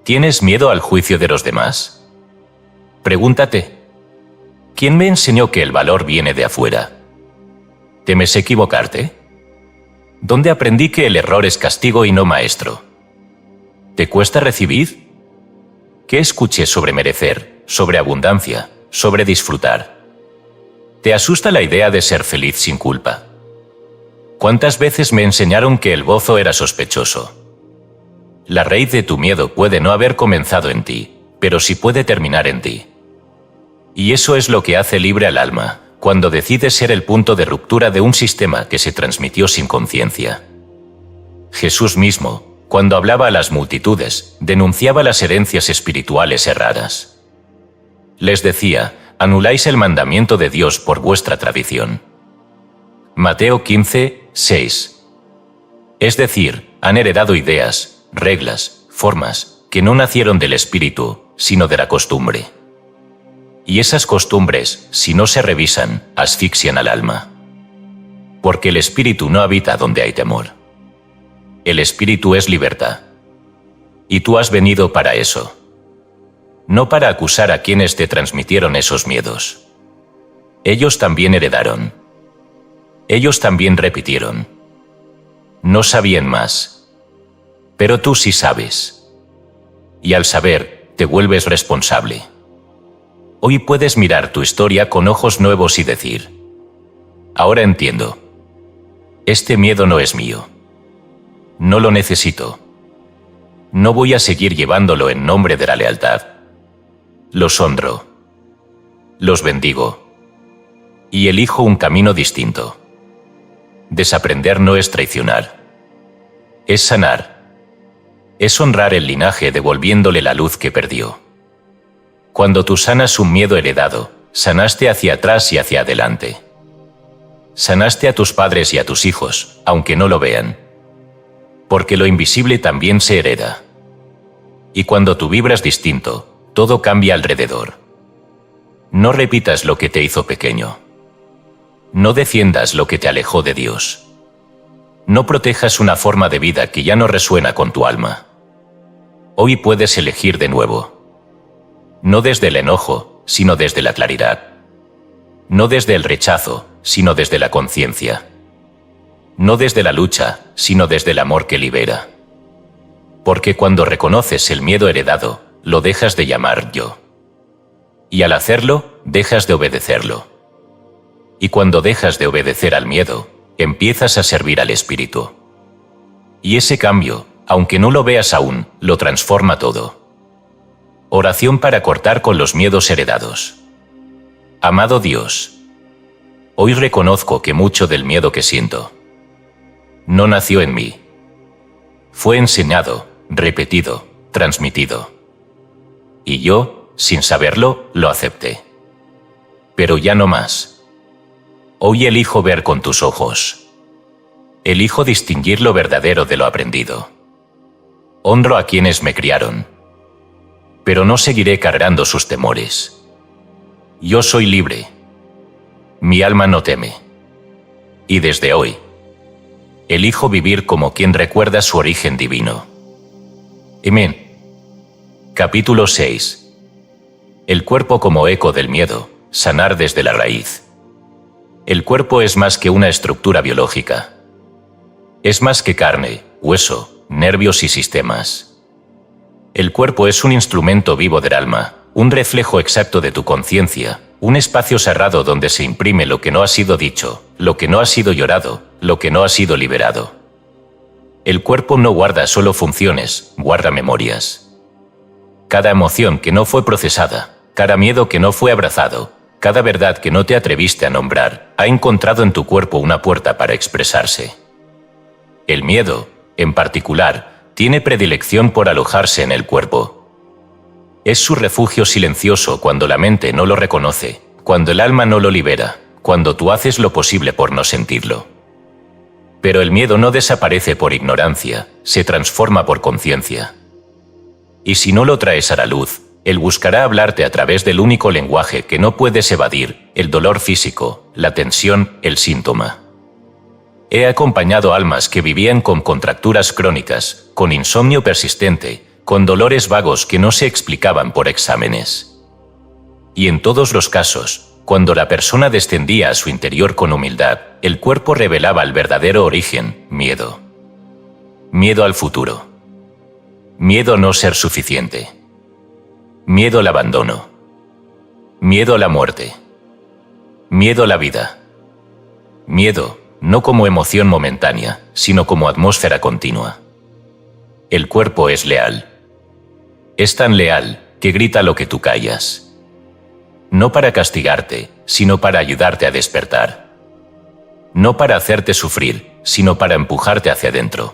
¿Tienes miedo al juicio de los demás? Pregúntate, ¿quién me enseñó que el valor viene de afuera? ¿Temes equivocarte? ¿Dónde aprendí que el error es castigo y no maestro? ¿Te cuesta recibir? ¿Qué escuché sobre merecer, sobre abundancia, sobre disfrutar? ¿Te asusta la idea de ser feliz sin culpa? ¿Cuántas veces me enseñaron que el gozo era sospechoso? La raíz de tu miedo puede no haber comenzado en ti, pero sí puede terminar en ti. Y eso es lo que hace libre al alma, cuando decide ser el punto de ruptura de un sistema que se transmitió sin conciencia. Jesús mismo, cuando hablaba a las multitudes, denunciaba las herencias espirituales erradas. Les decía, anuláis el mandamiento de Dios por vuestra tradición. Mateo 15, 6. Es decir, han heredado ideas, reglas, formas, que no nacieron del espíritu, sino de la costumbre. Y esas costumbres, si no se revisan, asfixian al alma. Porque el espíritu no habita donde hay temor. El espíritu es libertad. Y tú has venido para eso. No para acusar a quienes te transmitieron esos miedos. Ellos también heredaron. Ellos también repitieron. No sabían más. Pero tú sí sabes. Y al saber, te vuelves responsable. Hoy puedes mirar tu historia con ojos nuevos y decir, ahora entiendo. Este miedo no es mío. No lo necesito. No voy a seguir llevándolo en nombre de la lealtad. Los honro. Los bendigo. Y elijo un camino distinto. Desaprender no es traicionar. Es sanar. Es honrar el linaje devolviéndole la luz que perdió. Cuando tú sanas un miedo heredado, sanaste hacia atrás y hacia adelante. Sanaste a tus padres y a tus hijos, aunque no lo vean. Porque lo invisible también se hereda. Y cuando tú vibras distinto, todo cambia alrededor. No repitas lo que te hizo pequeño. No defiendas lo que te alejó de Dios. No protejas una forma de vida que ya no resuena con tu alma. Hoy puedes elegir de nuevo. No desde el enojo, sino desde la claridad. No desde el rechazo, sino desde la conciencia. No desde la lucha, sino desde el amor que libera. Porque cuando reconoces el miedo heredado, lo dejas de llamar yo. Y al hacerlo, dejas de obedecerlo. Y cuando dejas de obedecer al miedo, empiezas a servir al espíritu. Y ese cambio, aunque no lo veas aún, lo transforma todo. Oración para cortar con los miedos heredados. Amado Dios, hoy reconozco que mucho del miedo que siento no nació en mí. Fue enseñado, repetido, transmitido. Y yo, sin saberlo, lo acepté. Pero ya no más. Hoy elijo ver con tus ojos. Elijo distinguir lo verdadero de lo aprendido. Honro a quienes me criaron. Pero no seguiré cargando sus temores. Yo soy libre. Mi alma no teme. Y desde hoy, elijo vivir como quien recuerda su origen divino. Amén. Capítulo 6. El cuerpo como eco del miedo, sanar desde la raíz. El cuerpo es más que una estructura biológica. Es más que carne, hueso, nervios y sistemas. El cuerpo es un instrumento vivo del alma, un reflejo exacto de tu conciencia, un espacio cerrado donde se imprime lo que no ha sido dicho, lo que no ha sido llorado, lo que no ha sido liberado. El cuerpo no guarda solo funciones, guarda memorias. Cada emoción que no fue procesada, cada miedo que no fue abrazado, cada verdad que no te atreviste a nombrar, ha encontrado en tu cuerpo una puerta para expresarse. El miedo, en particular, tiene predilección por alojarse en el cuerpo. Es su refugio silencioso cuando la mente no lo reconoce, cuando el alma no lo libera, cuando tú haces lo posible por no sentirlo. Pero el miedo no desaparece por ignorancia, se transforma por conciencia. Y si no lo traes a la luz, él buscará hablarte a través del único lenguaje que no puedes evadir, el dolor físico, la tensión, el síntoma. He acompañado almas que vivían con contracturas crónicas, con insomnio persistente, con dolores vagos que no se explicaban por exámenes. Y en todos los casos, cuando la persona descendía a su interior con humildad, el cuerpo revelaba el verdadero origen: miedo. Miedo al futuro. Miedo a no ser suficiente. Miedo al abandono. Miedo a la muerte. Miedo a la vida. Miedo, no como emoción momentánea, sino como atmósfera continua. El cuerpo es leal. Es tan leal que grita lo que tú callas. No para castigarte, sino para ayudarte a despertar. No para hacerte sufrir, sino para empujarte hacia adentro.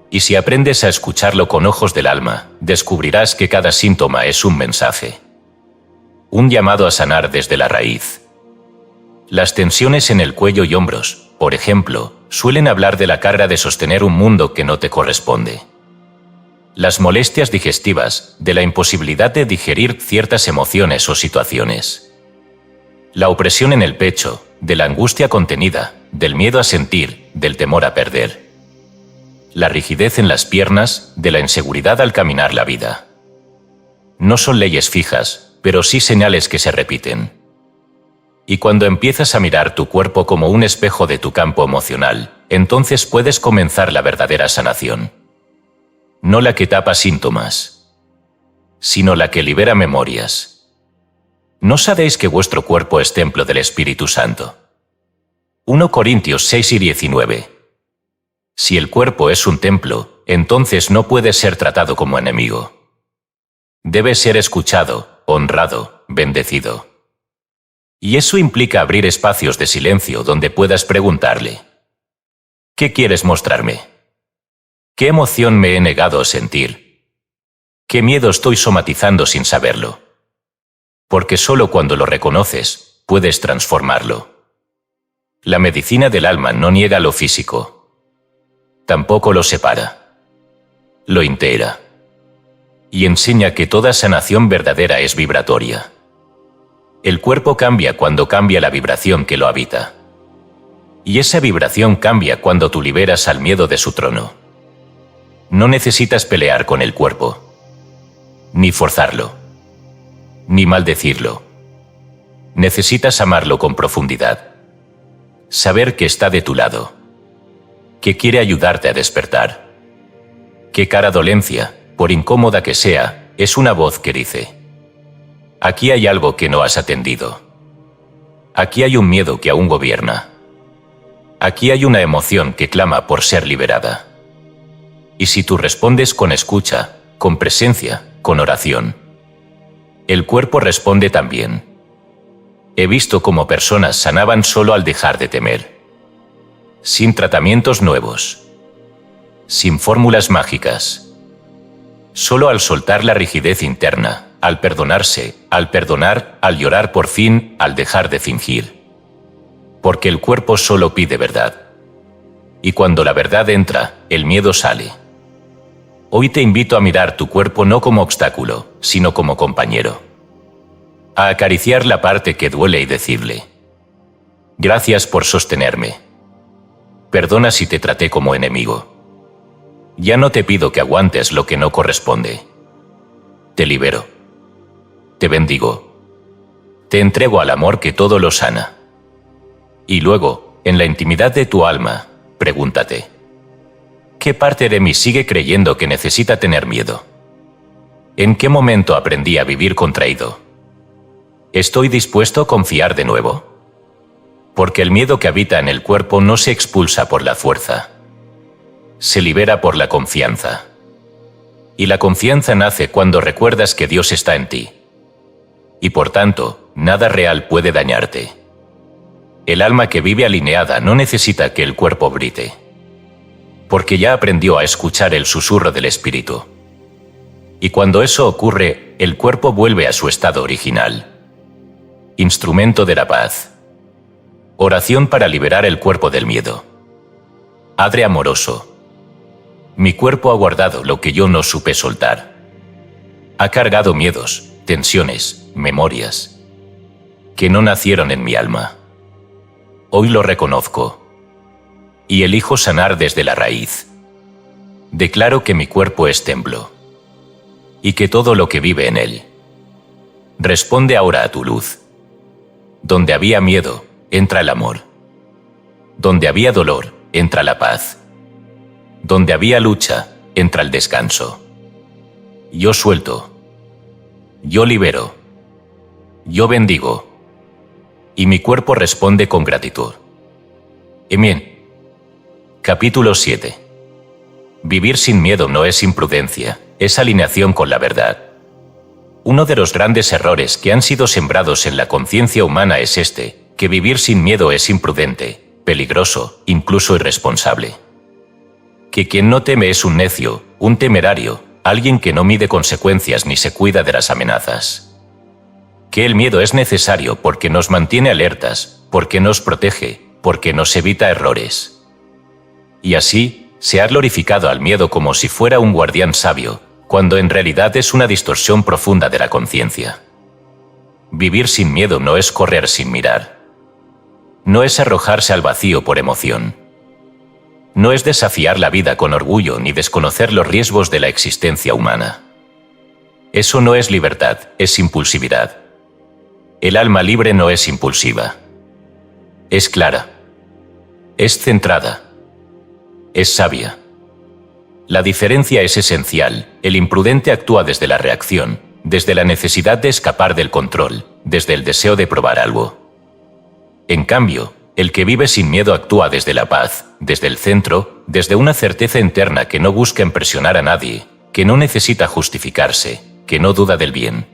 Y si aprendes a escucharlo con ojos del alma, descubrirás que cada síntoma es un mensaje. Un llamado a sanar desde la raíz. Las tensiones en el cuello y hombros, por ejemplo, suelen hablar de la carga de sostener un mundo que no te corresponde. Las molestias digestivas, de la imposibilidad de digerir ciertas emociones o situaciones. La opresión en el pecho, de la angustia contenida, del miedo a sentir, del temor a perder. La rigidez en las piernas, de la inseguridad al caminar la vida. No son leyes fijas, pero sí señales que se repiten. Y cuando empiezas a mirar tu cuerpo como un espejo de tu campo emocional, entonces puedes comenzar la verdadera sanación. No la que tapa síntomas, sino la que libera memorias. ¿No sabéis que vuestro cuerpo es templo del Espíritu Santo? 1 Corintios 6 y 19. Si el cuerpo es un templo, entonces no puede ser tratado como enemigo. Debe ser escuchado, honrado, bendecido. Y eso implica abrir espacios de silencio donde puedas preguntarle: ¿qué quieres mostrarme? ¿Qué emoción me he negado a sentir? ¿Qué miedo estoy somatizando sin saberlo? Porque solo cuando lo reconoces, puedes transformarlo. La medicina del alma no niega lo físico. Tampoco lo separa. Lo integra. Y enseña que toda sanación verdadera es vibratoria. El cuerpo cambia cuando cambia la vibración que lo habita. Y esa vibración cambia cuando tú liberas al miedo de su trono. No necesitas pelear con el cuerpo. Ni forzarlo. Ni maldecirlo. Necesitas amarlo con profundidad. Saber que está de tu lado. Que quiere ayudarte a despertar. Que cada dolencia, por incómoda que sea, es una voz que dice: aquí hay algo que no has atendido. Aquí hay un miedo que aún gobierna. Aquí hay una emoción que clama por ser liberada. Y si tú respondes con escucha, con presencia, con oración, el cuerpo responde también. He visto cómo personas sanaban solo al dejar de temer. Sin tratamientos nuevos. Sin fórmulas mágicas. Solo al soltar la rigidez interna, al perdonarse, al perdonar, al llorar por fin, al dejar de fingir. Porque el cuerpo solo pide verdad. Y cuando la verdad entra, el miedo sale. Hoy te invito a mirar tu cuerpo no como obstáculo, sino como compañero. A acariciar la parte que duele y decirle: gracias por sostenerme. Perdona si te traté como enemigo. Ya no te pido que aguantes lo que no corresponde. Te libero. Te bendigo. Te entrego al amor que todo lo sana. Y luego, en la intimidad de tu alma, pregúntate: ¿qué parte de mí sigue creyendo que necesita tener miedo? ¿En qué momento aprendí a vivir contraído? ¿Estoy dispuesto a confiar de nuevo? Porque el miedo que habita en el cuerpo no se expulsa por la fuerza. Se libera por la confianza. Y la confianza nace cuando recuerdas que Dios está en ti. Y por tanto, nada real puede dañarte. El alma que vive alineada no necesita que el cuerpo grite. Porque ya aprendió a escuchar el susurro del espíritu. Y cuando eso ocurre, el cuerpo vuelve a su estado original. Instrumento de la paz. Oración para liberar el cuerpo del miedo. Padre amoroso. Mi cuerpo ha guardado lo que yo no supe soltar. Ha cargado miedos, tensiones, memorias, que no nacieron en mi alma. Hoy lo reconozco. Y elijo sanar desde la raíz. Declaro que mi cuerpo es templo. Y que todo lo que vive en él responde ahora a tu luz. Donde había miedo, entra el amor. Donde había dolor, entra la paz. Donde había lucha, entra el descanso. Yo suelto. Yo libero. Yo bendigo. Y mi cuerpo responde con gratitud. Amén. Capítulo 7. Vivir sin miedo no es imprudencia, es alineación con la verdad. Uno de los grandes errores que han sido sembrados en la conciencia humana es que vivir sin miedo es imprudente, peligroso, incluso irresponsable. Que quien no teme es un necio, un temerario, alguien que no mide consecuencias ni se cuida de las amenazas. Que el miedo es necesario porque nos mantiene alertas, porque nos protege, porque nos evita errores. Y así, se ha glorificado al miedo como si fuera un guardián sabio, cuando en realidad es una distorsión profunda de la conciencia. Vivir sin miedo no es correr sin mirar. No es arrojarse al vacío por emoción. No es desafiar la vida con orgullo ni desconocer los riesgos de la existencia humana. Eso no es libertad, es impulsividad. El alma libre no es impulsiva. Es clara. Es centrada. Es sabia. La diferencia es esencial. El imprudente actúa desde la reacción, desde la necesidad de escapar del control, desde el deseo de probar algo. En cambio, el que vive sin miedo actúa desde la paz, desde el centro, desde una certeza interna que no busca impresionar a nadie, que no necesita justificarse, que no duda del bien.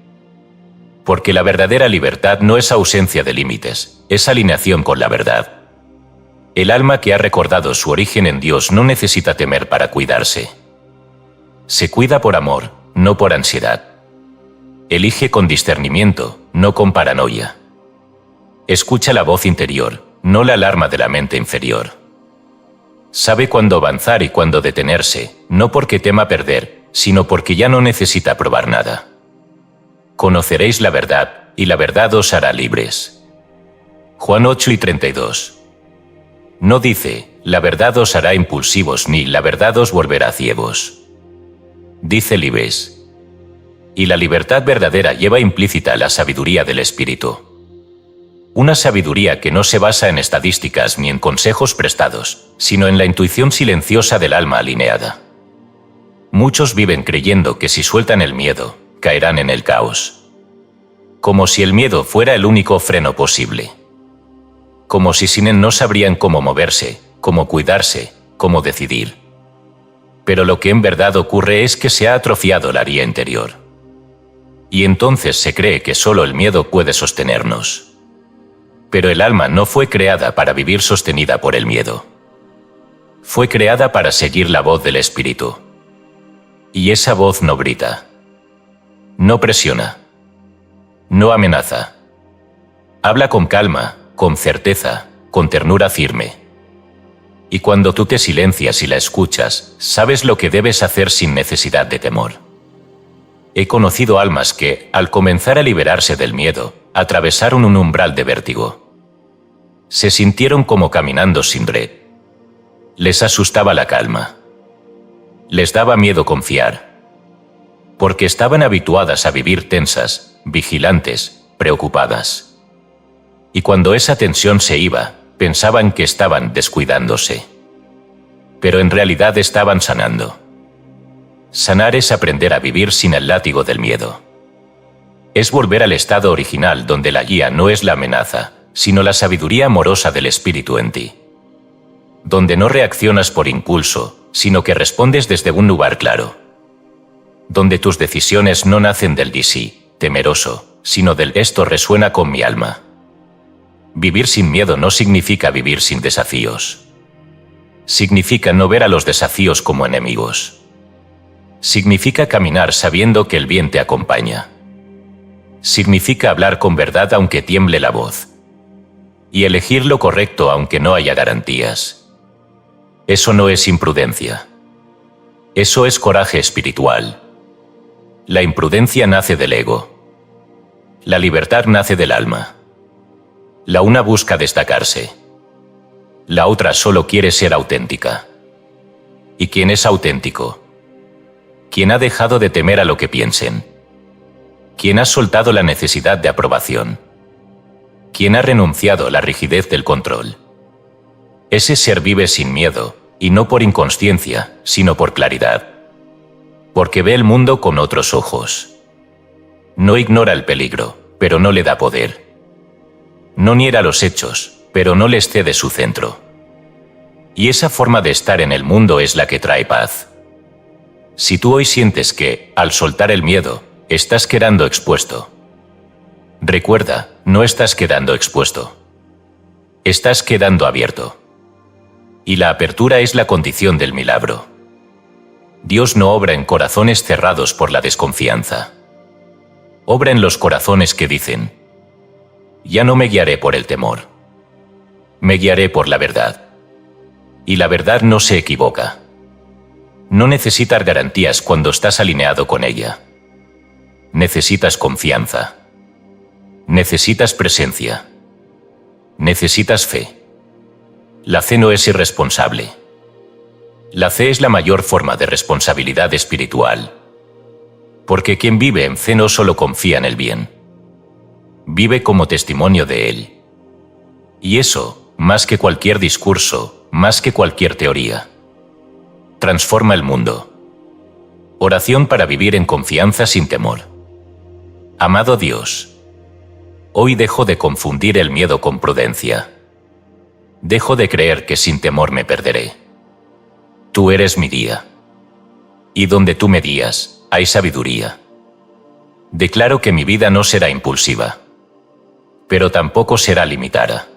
Porque la verdadera libertad no es ausencia de límites, es alineación con la verdad. El alma que ha recordado su origen en Dios no necesita temer para cuidarse. Se cuida por amor, no por ansiedad. Elige con discernimiento, no con paranoia. Escucha la voz interior, no la alarma de la mente inferior. Sabe cuándo avanzar y cuándo detenerse, no porque tema perder, sino porque ya no necesita probar nada. Conoceréis la verdad, y la verdad os hará libres. Juan 8:32. No dice, la verdad os hará impulsivos ni la verdad os volverá ciegos. Dice libres. Y la libertad verdadera lleva implícita la sabiduría del espíritu. Una sabiduría que no se basa en estadísticas ni en consejos prestados, sino en la intuición silenciosa del alma alineada. Muchos viven creyendo que si sueltan el miedo, caerán en el caos. Como si el miedo fuera el único freno posible. Como si sin él no sabrían cómo moverse, cómo cuidarse, cómo decidir. Pero lo que en verdad ocurre es que se ha atrofiado la guía interior. Y entonces se cree que solo el miedo puede sostenernos. Pero el alma no fue creada para vivir sostenida por el miedo. Fue creada para seguir la voz del espíritu. Y esa voz no grita. No presiona. No amenaza. Habla con calma, con certeza, con ternura firme. Y cuando tú te silencias y la escuchas, sabes lo que debes hacer sin necesidad de temor. He conocido almas que, al comenzar a liberarse del miedo, atravesaron un umbral de vértigo. Se sintieron como caminando sin red. Les asustaba la calma. Les daba miedo confiar. Porque estaban habituadas a vivir tensas, vigilantes, preocupadas. Y cuando esa tensión se iba, pensaban que estaban descuidándose. Pero en realidad estaban sanando. Sanar es aprender a vivir sin el látigo del miedo. Es volver al estado original donde la guía no es la amenaza, sino la sabiduría amorosa del espíritu en ti. Donde no reaccionas por impulso, sino que respondes desde un lugar claro. Donde tus decisiones no nacen del sí, temeroso, sino del esto resuena con mi alma. Vivir sin miedo no significa vivir sin desafíos. Significa no ver a los desafíos como enemigos. Significa caminar sabiendo que el bien te acompaña. Significa hablar con verdad aunque tiemble la voz. Y elegir lo correcto aunque no haya garantías. Eso no es imprudencia. Eso es coraje espiritual. La imprudencia nace del ego. La libertad nace del alma. La una busca destacarse. La otra solo quiere ser auténtica. ¿Y quién es auténtico? Quien ha dejado de temer a lo que piensen. Quien ha soltado la necesidad de aprobación. Quien ha renunciado a la rigidez del control. Ese ser vive sin miedo, y no por inconsciencia, sino por claridad. Porque ve el mundo con otros ojos. No ignora el peligro, pero no le da poder. No niega los hechos, pero no les cede su centro. Y esa forma de estar en el mundo es la que trae paz. Si tú hoy sientes que, al soltar el miedo, estás quedando expuesto, recuerda, no estás quedando expuesto. Estás quedando abierto. Y la apertura es la condición del milagro. Dios no obra en corazones cerrados por la desconfianza. Obra en los corazones que dicen: ya no me guiaré por el temor. Me guiaré por la verdad. Y la verdad no se equivoca. No necesitas garantías cuando estás alineado con ella. Necesitas confianza. Necesitas presencia. Necesitas fe. La fe no es irresponsable. La fe es la mayor forma de responsabilidad espiritual. Porque quien vive en fe no solo confía en el bien, vive como testimonio de él. Y eso, más que cualquier discurso, más que cualquier teoría, transforma el mundo. Oración para vivir en confianza sin temor. Amado Dios, hoy dejo de confundir el miedo con prudencia. Dejo de creer que sin temor me perderé. Tú eres mi guía. Y donde tú me guías, hay sabiduría. Declaro que mi vida no será impulsiva, pero tampoco será limitada.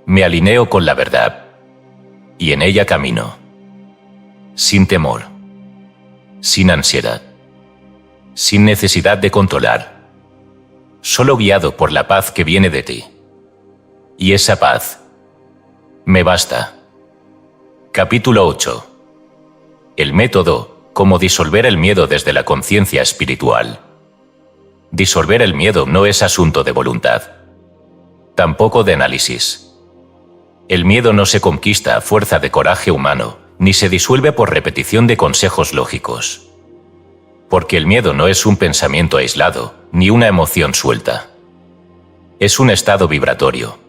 Me alineo con la verdad, y en ella camino. Sin temor, sin ansiedad, sin necesidad de controlar, solo guiado por la paz que viene de ti. Y esa paz me basta. Capítulo 8. El método, cómo disolver el miedo desde la conciencia espiritual. Disolver el miedo no es asunto de voluntad, tampoco de análisis. El miedo no se conquista a fuerza de coraje humano, ni se disuelve por repetición de consejos lógicos. Porque el miedo no es un pensamiento aislado, ni una emoción suelta. Es un estado vibratorio.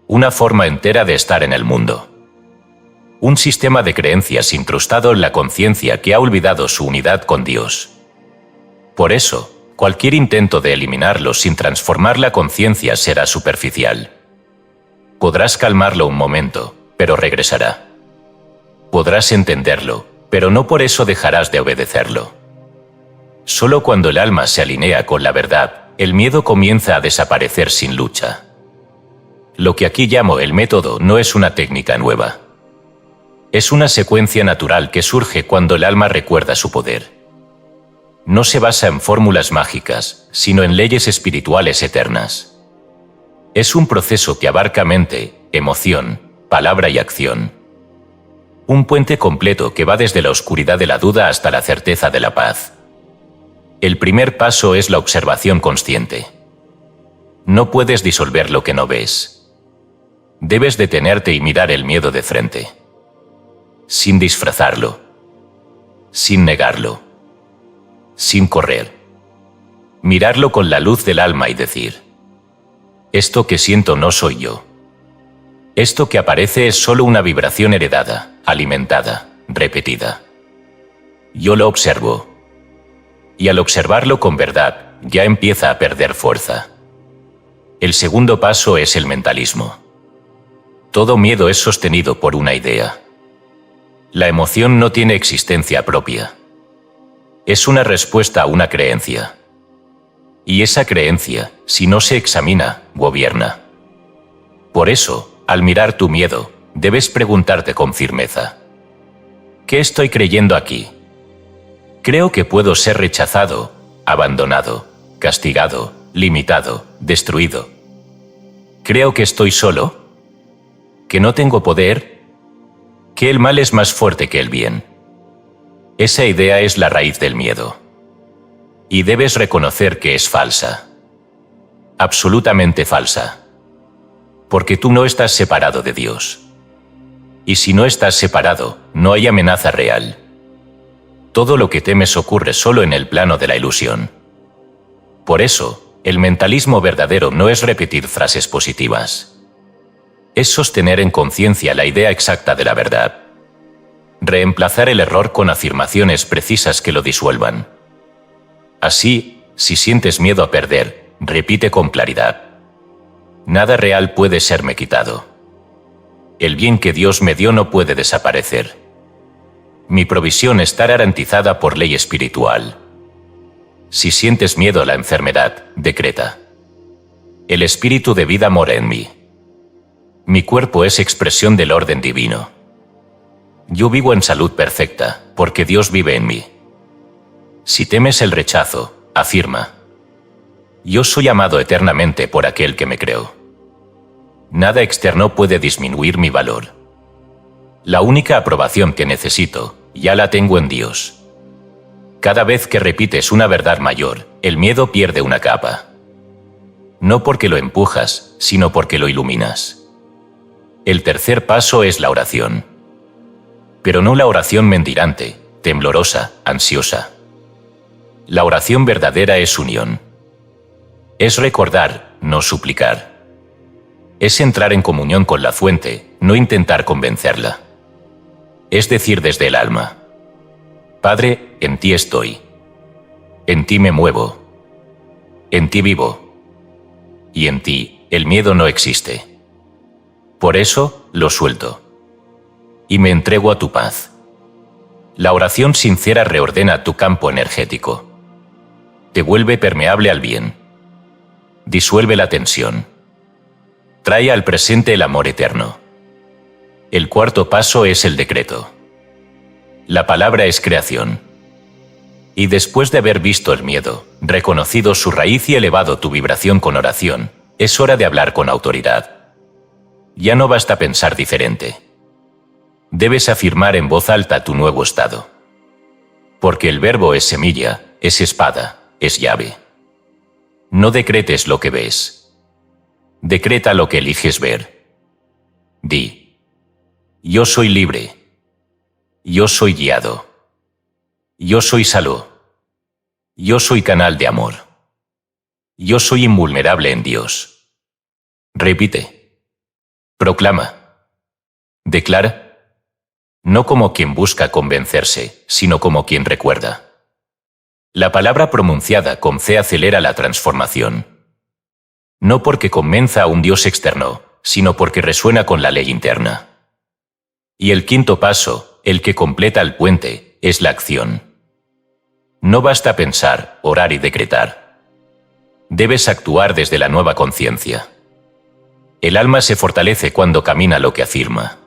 Una forma entera de estar en el mundo. Un sistema de creencias incrustado en la conciencia que ha olvidado su unidad con Dios. Por eso, cualquier intento de eliminarlo sin transformar la conciencia será superficial. Podrás calmarlo un momento, pero regresará. Podrás entenderlo, pero no por eso dejarás de obedecerlo. Solo cuando el alma se alinea con la verdad, el miedo comienza a desaparecer sin lucha. Lo que aquí llamo el método no es una técnica nueva. Es una secuencia natural que surge cuando el alma recuerda su poder. No se basa en fórmulas mágicas, sino en leyes espirituales eternas. Es un proceso que abarca mente, emoción, palabra y acción. Un puente completo que va desde la oscuridad de la duda hasta la certeza de la paz. El primer paso es la observación consciente. No puedes disolver lo que no ves. Debes detenerte y mirar el miedo de frente. Sin disfrazarlo. Sin negarlo. Sin correr. Mirarlo con la luz del alma y decir: esto que siento no soy yo. Esto que aparece es solo una vibración heredada, alimentada, repetida. Yo lo observo. Y al observarlo con verdad, ya empieza a perder fuerza. El segundo paso es el mentalismo. Todo miedo es sostenido por una idea. La emoción no tiene existencia propia. Es una respuesta a una creencia. Y esa creencia, si no se examina, gobierna. Por eso, al mirar tu miedo, debes preguntarte con firmeza: ¿qué estoy creyendo aquí? Creo que puedo ser rechazado, abandonado, castigado, limitado, destruido. Creo que estoy solo, que no tengo poder, Que el mal es más fuerte que el bien. Esa idea es la raíz del miedo. Y debes reconocer que es falsa. Absolutamente falsa. Porque tú no estás separado de Dios. Y si no estás separado, no hay amenaza real. Todo lo que temes ocurre solo en el plano de la ilusión. Por eso, el mentalismo verdadero no es repetir frases positivas. Es sostener en conciencia la idea exacta de la verdad. Reemplazar el error con afirmaciones precisas que lo disuelvan. Así, si sientes miedo a perder, repite con claridad: nada real puede serme quitado. El bien que Dios me dio no puede desaparecer. Mi provisión está garantizada por ley espiritual. Si sientes miedo a la enfermedad, decreta: el espíritu de vida mora en mí. Mi cuerpo es expresión del orden divino. Yo vivo en salud perfecta, porque Dios vive en mí. Si temes el rechazo, afirma: yo soy amado eternamente por aquel que me creó. Nada externo puede disminuir mi valor. La única aprobación que necesito, ya la tengo en Dios. Cada vez que repites una verdad mayor, el miedo pierde una capa. No porque lo empujas, sino porque lo iluminas. El tercer paso es la oración. Pero no la oración mendirante, temblorosa, ansiosa. La oración verdadera es unión. Es recordar, no suplicar. Es entrar en comunión con la fuente, no intentar convencerla. Es decir desde el alma: Padre, en ti estoy. En ti me muevo. En ti vivo. Y en ti, el miedo no existe. Por eso, lo suelto. Y me entrego a tu paz. La oración sincera reordena tu campo energético. Te vuelve permeable al bien. Disuelve la tensión. Trae al presente el amor eterno. El cuarto paso es el decreto. La palabra es creación. Y después de haber visto el miedo, reconocido su raíz y elevado tu vibración con oración, es hora de hablar con autoridad. Ya no basta pensar diferente. Debes afirmar en voz alta tu nuevo estado. Porque el verbo es semilla, es espada, es llave. No decretes lo que ves. Decreta lo que eliges ver. Di: yo soy libre. Yo soy guiado. Yo soy salud. Yo soy canal de amor. Yo soy invulnerable en Dios. Repite. Proclama. Declara. No como quien busca convencerse, sino como quien recuerda. La palabra pronunciada con fe acelera la transformación. No porque convenza a un Dios externo, sino porque resuena con la ley interna. Y el quinto paso, el que completa el puente, es la acción. No basta pensar, orar y decretar. Debes actuar desde la nueva conciencia. El alma se fortalece cuando camina lo que afirma.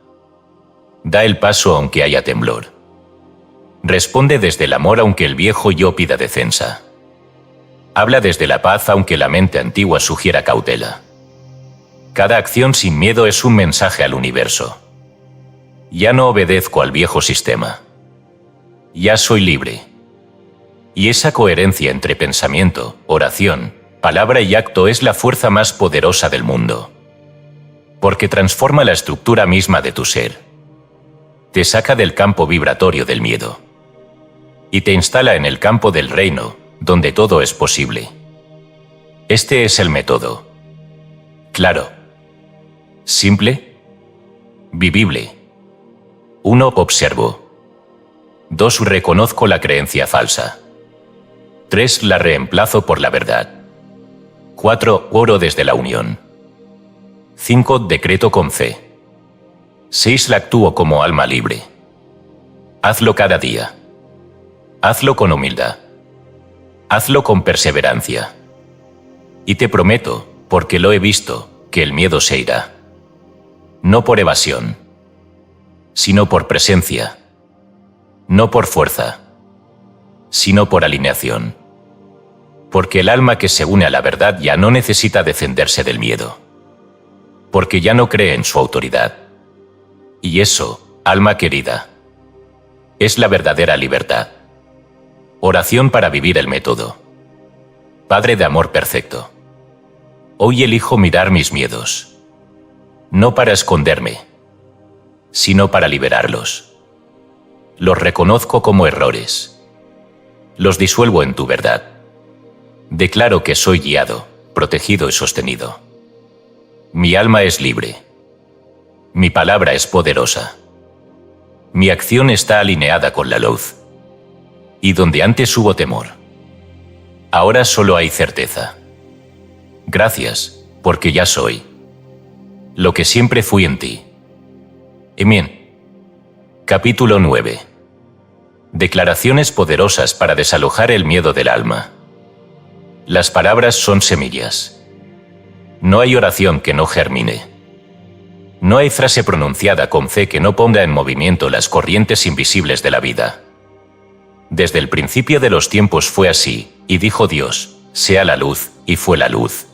Da el paso aunque haya temblor. Responde desde el amor aunque el viejo yo pida defensa. Habla desde la paz aunque la mente antigua sugiera cautela. Cada acción sin miedo es un mensaje al universo. Ya no obedezco al viejo sistema. Ya soy libre. Y esa coherencia entre pensamiento, oración, palabra y acto es la fuerza más poderosa del mundo. Porque transforma la estructura misma de tu ser. Te saca del campo vibratorio del miedo. Y te instala en el campo del reino, donde todo es posible. Este es el método. Claro. Simple. Vivible. 1. Observo. 2. Reconozco la creencia falsa. 3. La reemplazo por la verdad. 4. Oro desde la unión. 5. Decreto con fe. 6. La actúo como alma libre. Hazlo cada día. Hazlo con humildad. Hazlo con perseverancia. Y te prometo, porque lo he visto, que el miedo se irá. No por evasión, sino por presencia. No por fuerza, sino por alineación. Porque el alma que se une a la verdad ya no necesita defenderse del miedo. Porque ya no cree en su autoridad. Y eso, Alma querida. Es la verdadera libertad. Oración para vivir el método. Padre de amor perfecto. Hoy elijo mirar mis miedos. No para esconderme, sino para liberarlos. Los reconozco como errores. Los disuelvo en tu verdad. Declaro que soy guiado, protegido y sostenido. Mi alma es libre. Mi palabra es poderosa. Mi acción está alineada con la luz. Y donde antes hubo temor, ahora solo hay certeza. Gracias, porque ya soy lo que siempre fui en ti. Amén. Capítulo 9. Declaraciones poderosas para desalojar el miedo del alma. Las palabras son semillas. No hay oración que no germine. No hay frase pronunciada con fe que no ponga en movimiento las corrientes invisibles de la vida. Desde el principio de los tiempos fue así, y dijo Dios, sea la luz, y fue la luz.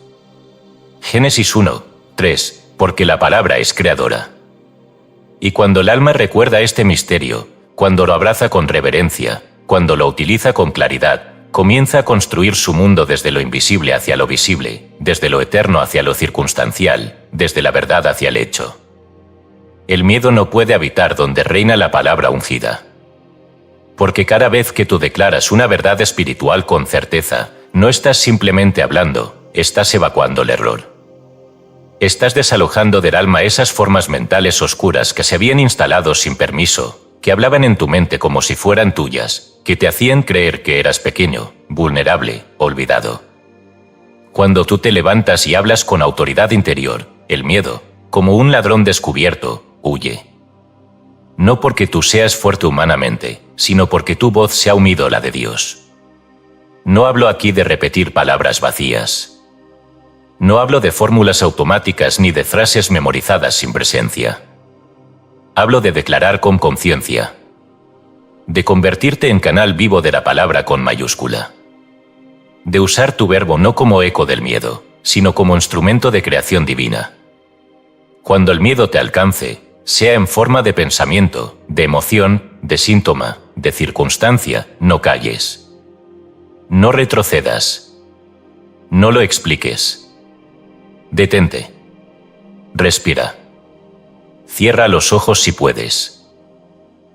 Génesis 1, 3, porque la palabra es creadora. Y cuando el alma recuerda este misterio, cuando lo abraza con reverencia, cuando lo utiliza con claridad, comienza a construir su mundo desde lo invisible hacia lo visible, desde lo eterno hacia lo circunstancial, desde la verdad hacia el hecho. El miedo no puede habitar donde reina la palabra ungida. Porque cada vez que tú declaras una verdad espiritual con certeza, no estás simplemente hablando, estás evacuando el error. Estás desalojando del alma esas formas mentales oscuras que se habían instalado sin permiso, que hablaban en tu mente como si fueran tuyas, que te hacían creer que eras pequeño, vulnerable, olvidado. Cuando tú te levantas y hablas con autoridad interior, el miedo, como un ladrón descubierto, huye. No porque tú seas fuerte humanamente, sino porque tu voz se ha unido a la de Dios. No hablo aquí de repetir palabras vacías. No hablo de fórmulas automáticas ni de frases memorizadas sin presencia. Hablo de declarar con conciencia. De convertirte en canal vivo de la palabra con mayúscula. De usar tu verbo no como eco del miedo, sino como instrumento de creación divina. Cuando el miedo te alcance, sea en forma de pensamiento, de emoción, de síntoma, de circunstancia, no calles. No retrocedas. No lo expliques. Detente. Respira. Cierra los ojos si puedes.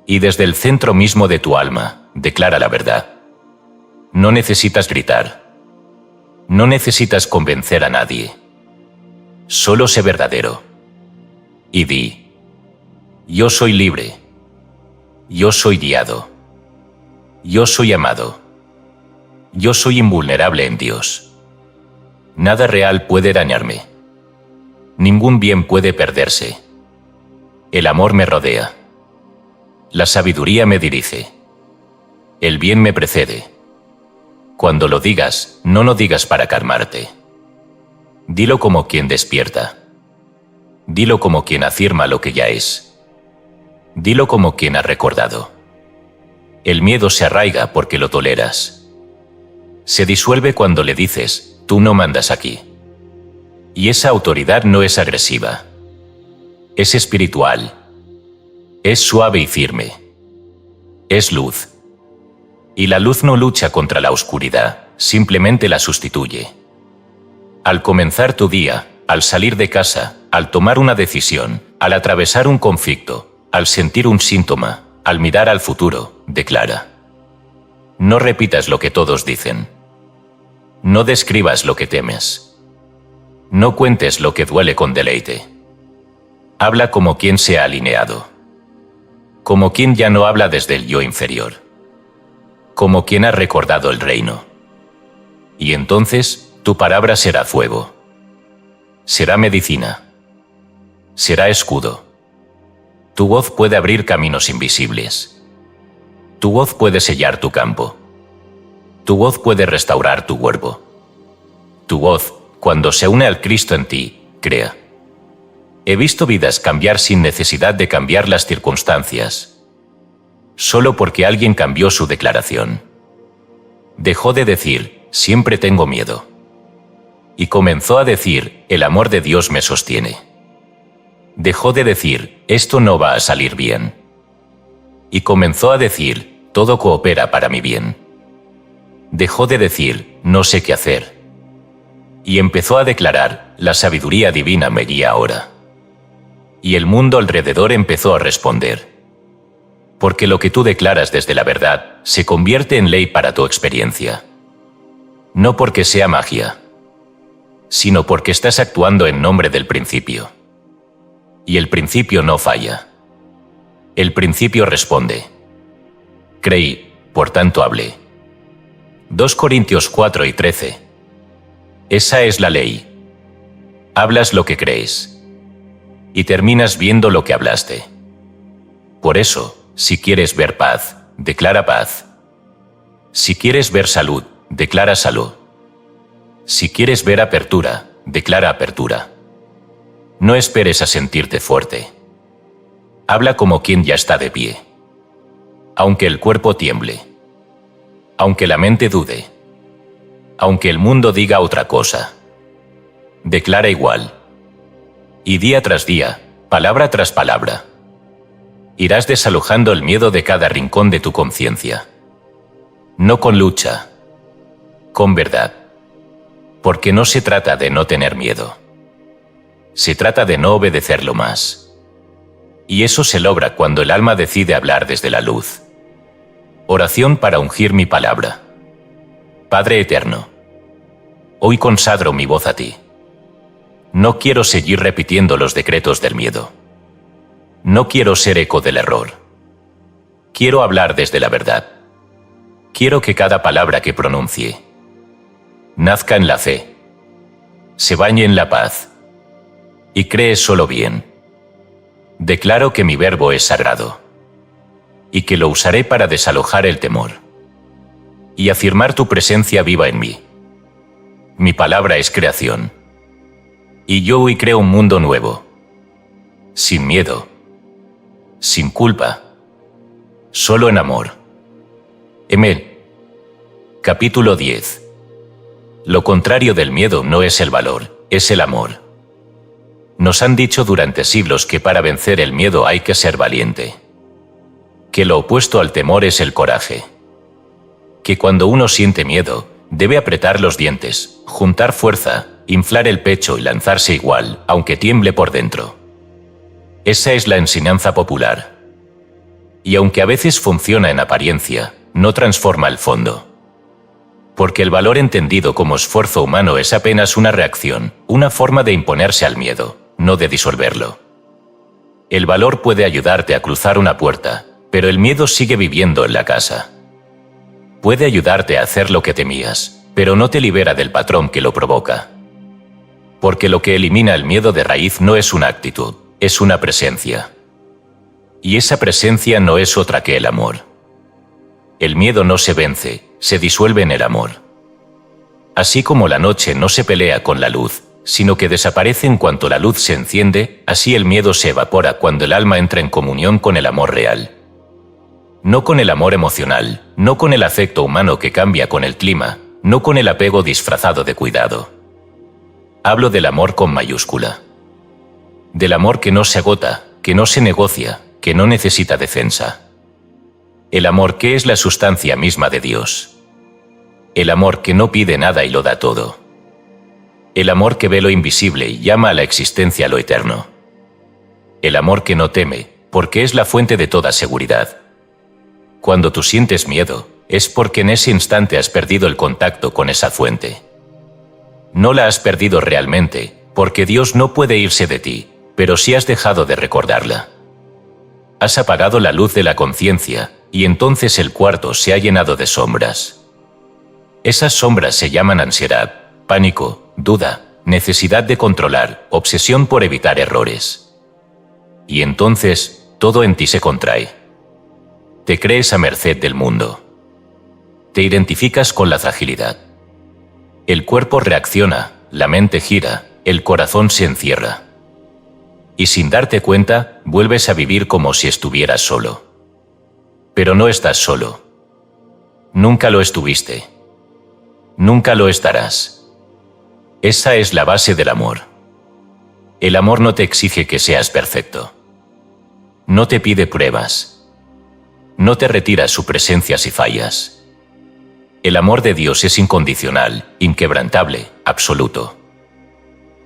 Y desde el centro mismo de tu alma, declara la verdad. No necesitas gritar. No necesitas convencer a nadie. Solo sé verdadero. Y di: yo soy libre. Yo soy guiado. Yo soy amado. Yo soy invulnerable en Dios. Nada real puede dañarme. Ningún bien puede perderse. El amor me rodea. La sabiduría me dirige. El bien me precede. Cuando lo digas, no lo digas para calmarte. Dilo como quien despierta. Dilo como quien afirma lo que ya es. Dilo como quien ha recordado. El miedo se arraiga porque lo toleras. Se disuelve cuando le dices, tú no mandas aquí. Y esa autoridad no es agresiva. Es espiritual. Es suave y firme. Es luz. Y la luz no lucha contra la oscuridad, simplemente la sustituye. Al comenzar tu día, al salir de casa, al tomar una decisión, al atravesar un conflicto, al sentir un síntoma, al mirar al futuro, declara. No repitas lo que todos dicen. No describas lo que temes. No cuentes lo que duele con deleite. Habla como quien se ha alineado. Como quien ya no habla desde el yo inferior. Como quien ha recordado el reino. Y entonces, tu palabra será fuego. Será medicina. Será escudo. Tu voz puede abrir caminos invisibles. Tu voz puede sellar tu campo. Tu voz puede restaurar tu huervo. Tu voz, cuando se une al Cristo en ti, crea. He visto vidas cambiar sin necesidad de cambiar las circunstancias. Solo porque alguien cambió su declaración. Dejó de decir, siempre tengo miedo. Y comenzó a decir, el amor de Dios me sostiene. Dejó de decir, esto no va a salir bien. Y comenzó a decir, todo coopera para mi bien. Dejó de decir, no sé qué hacer. Y empezó a declarar, la sabiduría divina me guía ahora. Y el mundo alrededor empezó a responder. Porque lo que tú declaras desde la verdad se convierte en ley para tu experiencia. No porque sea magia, sino porque estás actuando en nombre del principio. Y el principio no falla. El principio responde. Creí, por tanto hablé. 2 Corintios 4 y 13. Esa es la ley. Hablas lo que crees. Y terminas viendo lo que hablaste. Por eso, si quieres ver paz, declara paz. Si quieres ver salud, declara salud. Si quieres ver apertura, declara apertura. No esperes a sentirte fuerte. Habla como quien ya está de pie. Aunque el cuerpo tiemble. Aunque la mente dude. Aunque el mundo diga otra cosa. Declara igual. Y día tras día, palabra tras palabra, irás desalojando el miedo de cada rincón de tu conciencia. No con lucha, con verdad. Porque no se trata de no tener miedo. Se trata de no obedecerlo más. Y eso se logra cuando el alma decide hablar desde la luz. Oración para ungir mi palabra. Padre eterno, hoy consagro mi voz a ti. No quiero seguir repitiendo los decretos del miedo. No quiero ser eco del error. Quiero hablar desde la verdad. Quiero que cada palabra que pronuncie nazca en la fe, se bañe en la paz y cree solo bien. Declaro que mi verbo es sagrado y que lo usaré para desalojar el temor y afirmar tu presencia viva en mí. Mi palabra es creación y yo hoy creo un mundo nuevo, sin miedo, sin culpa, solo en amor. Emel. Capítulo 10. Lo contrario del miedo no es el valor, es el amor. Nos han dicho durante siglos que para vencer el miedo hay que ser valiente. Que lo opuesto al temor es el coraje. Que cuando uno siente miedo, debe apretar los dientes, juntar fuerza, inflar el pecho y lanzarse igual, aunque tiemble por dentro. Esa es la enseñanza popular. Y aunque a veces funciona en apariencia, no transforma el fondo. Porque el valor entendido como esfuerzo humano es apenas una reacción, una forma de imponerse al miedo, no de disolverlo. El valor puede ayudarte a cruzar una puerta, pero el miedo sigue viviendo en la casa. Puede ayudarte a hacer lo que temías, pero no te libera del patrón que lo provoca. Porque lo que elimina el miedo de raíz no es una actitud, es una presencia. Y esa presencia no es otra que el amor. El miedo no se vence, se disuelve en el amor. Así como la noche no se pelea con la luz, sino que desaparece en cuanto la luz se enciende, así el miedo se evapora cuando el alma entra en comunión con el amor real. No con el amor emocional, no con el afecto humano que cambia con el clima, no con el apego disfrazado de cuidado. Hablo del amor con mayúscula. Del amor que no se agota, que no se negocia, que no necesita defensa. El amor que es la sustancia misma de Dios. El amor que no pide nada y lo da todo. El amor que ve lo invisible y llama a la existencia lo eterno. El amor que no teme, porque es la fuente de toda seguridad. Cuando tú sientes miedo, es porque en ese instante has perdido el contacto con esa fuente. No la has perdido realmente, porque Dios no puede irse de ti, pero sí has dejado de recordarla. Has apagado la luz de la conciencia, y entonces el cuarto se ha llenado de sombras. Esas sombras se llaman ansiedad, pánico, duda, necesidad de controlar, obsesión por evitar errores. Y entonces, todo en ti se contrae. Te crees a merced del mundo. Te identificas con la fragilidad. El cuerpo reacciona, la mente gira, el corazón se encierra. Y sin darte cuenta, vuelves a vivir como si estuvieras solo. Pero no estás solo. Nunca lo estuviste. Nunca lo estarás. Esa es la base del amor. El amor no te exige que seas perfecto. No te pide pruebas. no te retira su presencia si fallas. El amor de Dios es incondicional, inquebrantable, absoluto.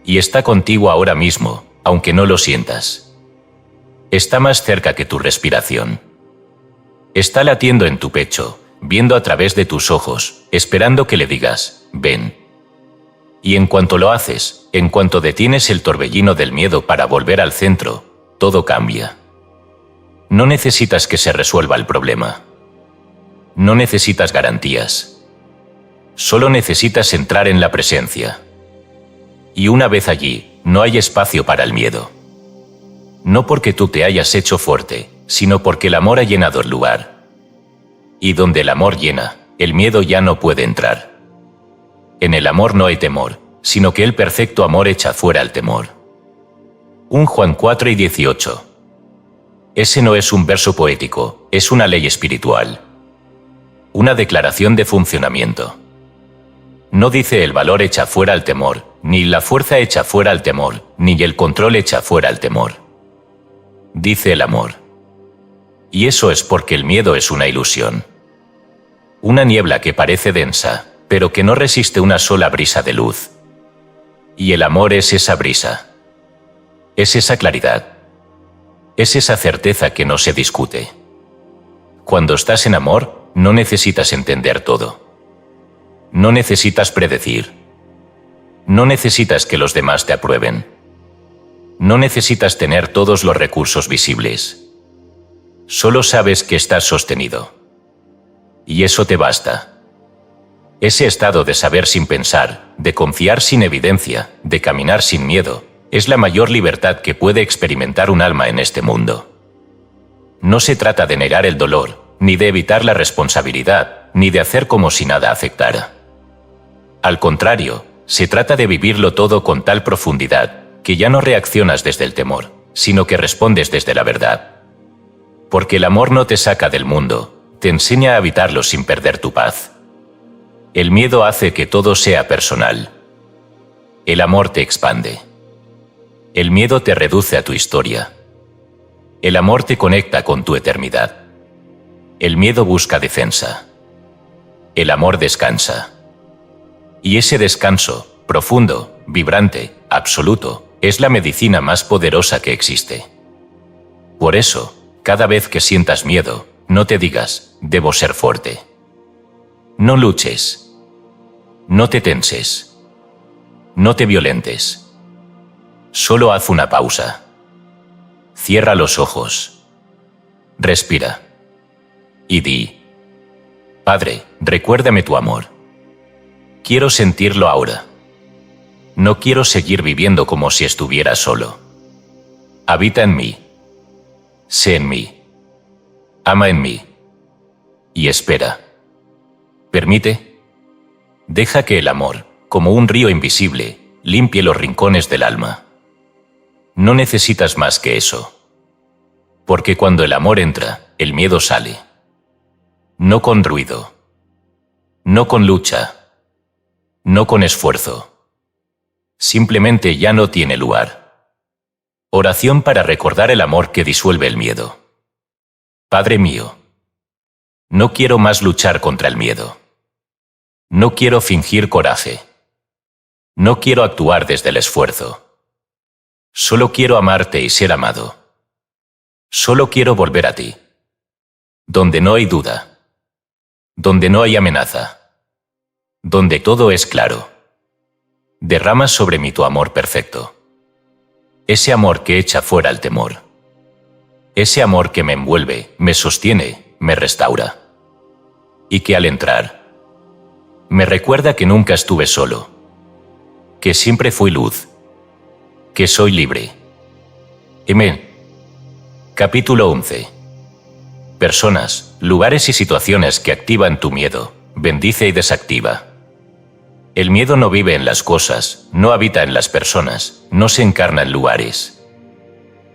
Y está contigo ahora mismo, aunque no lo sientas. Está más cerca que tu respiración. Está latiendo en tu pecho, viendo a través de tus ojos, esperando que le digas, ven. Y en cuanto lo haces, en cuanto detienes el torbellino del miedo para volver al centro, todo cambia. No necesitas que se resuelva el problema. No necesitas garantías. Solo necesitas entrar en la presencia. Y una vez allí, no hay espacio para el miedo. No porque tú te hayas hecho fuerte, sino porque el amor ha llenado el lugar. Y donde el amor llena, el miedo ya no puede entrar. En el amor no hay temor, sino que el perfecto amor echa fuera el temor. 1 Juan 4:18. Ese no es un verso poético, es una ley espiritual. Una declaración de funcionamiento. No dice el valor echa fuera el temor, ni la fuerza echa fuera el temor, ni el control echa fuera el temor. Dice el amor. Y eso es porque el miedo es una ilusión. Una niebla que parece densa, pero que no resiste una sola brisa de luz. Y el amor es esa brisa. Es esa claridad. Es esa certeza que no se discute. Cuando estás en amor, no necesitas entender todo. No necesitas predecir. No necesitas que los demás te aprueben. No necesitas tener todos los recursos visibles. Solo sabes que estás sostenido. Y eso te basta. Ese estado de saber sin pensar, de confiar sin evidencia, de caminar sin miedo, es la mayor libertad que puede experimentar un alma en este mundo. No se trata de negar el dolor, ni de evitar la responsabilidad, ni de hacer como si nada afectara. Al contrario, se trata de vivirlo todo con tal profundidad, que ya no reaccionas desde el temor, sino que respondes desde la verdad. Porque el amor no te saca del mundo, te enseña a habitarlo sin perder tu paz. El miedo hace que todo sea personal. El amor te expande. El miedo te reduce a tu historia. El amor te conecta con tu eternidad. El miedo busca defensa. El amor descansa. Y ese descanso, profundo, vibrante, absoluto, es la medicina más poderosa que existe. Por eso, cada vez que sientas miedo, no te digas, debo ser fuerte. No luches. No te tenses. No te violentes. Solo haz una pausa. Cierra los ojos. Respira. Y di: Padre, recuérdame tu amor. Quiero sentirlo ahora. No quiero seguir viviendo como si estuviera solo. Habita en mí. Sé en mí. Ama en mí. Y espera. Permite. Deja que el amor, como un río invisible, limpie los rincones del alma. No necesitas más que eso. Porque cuando el amor entra, el miedo sale. No con ruido. No con lucha. No con esfuerzo. Simplemente ya no tiene lugar. Oración para recordar el amor que disuelve el miedo. Padre mío, no quiero más luchar contra el miedo. No quiero fingir coraje. No quiero actuar desde el esfuerzo. Solo quiero amarte y ser amado. Solo quiero volver a ti. Donde no hay duda. Donde no hay amenaza. Donde todo es claro. Derrama sobre mí tu amor perfecto. Ese amor que echa fuera el temor. Ese amor que me envuelve, me sostiene, me restaura. Y que al entrar, me recuerda que nunca estuve solo. Que siempre fui luz. Que soy libre. Amén. Capítulo 11. Personas, lugares y situaciones que activan tu miedo, bendice y desactiva. El miedo no vive en las cosas, no habita en las personas, no se encarna en lugares.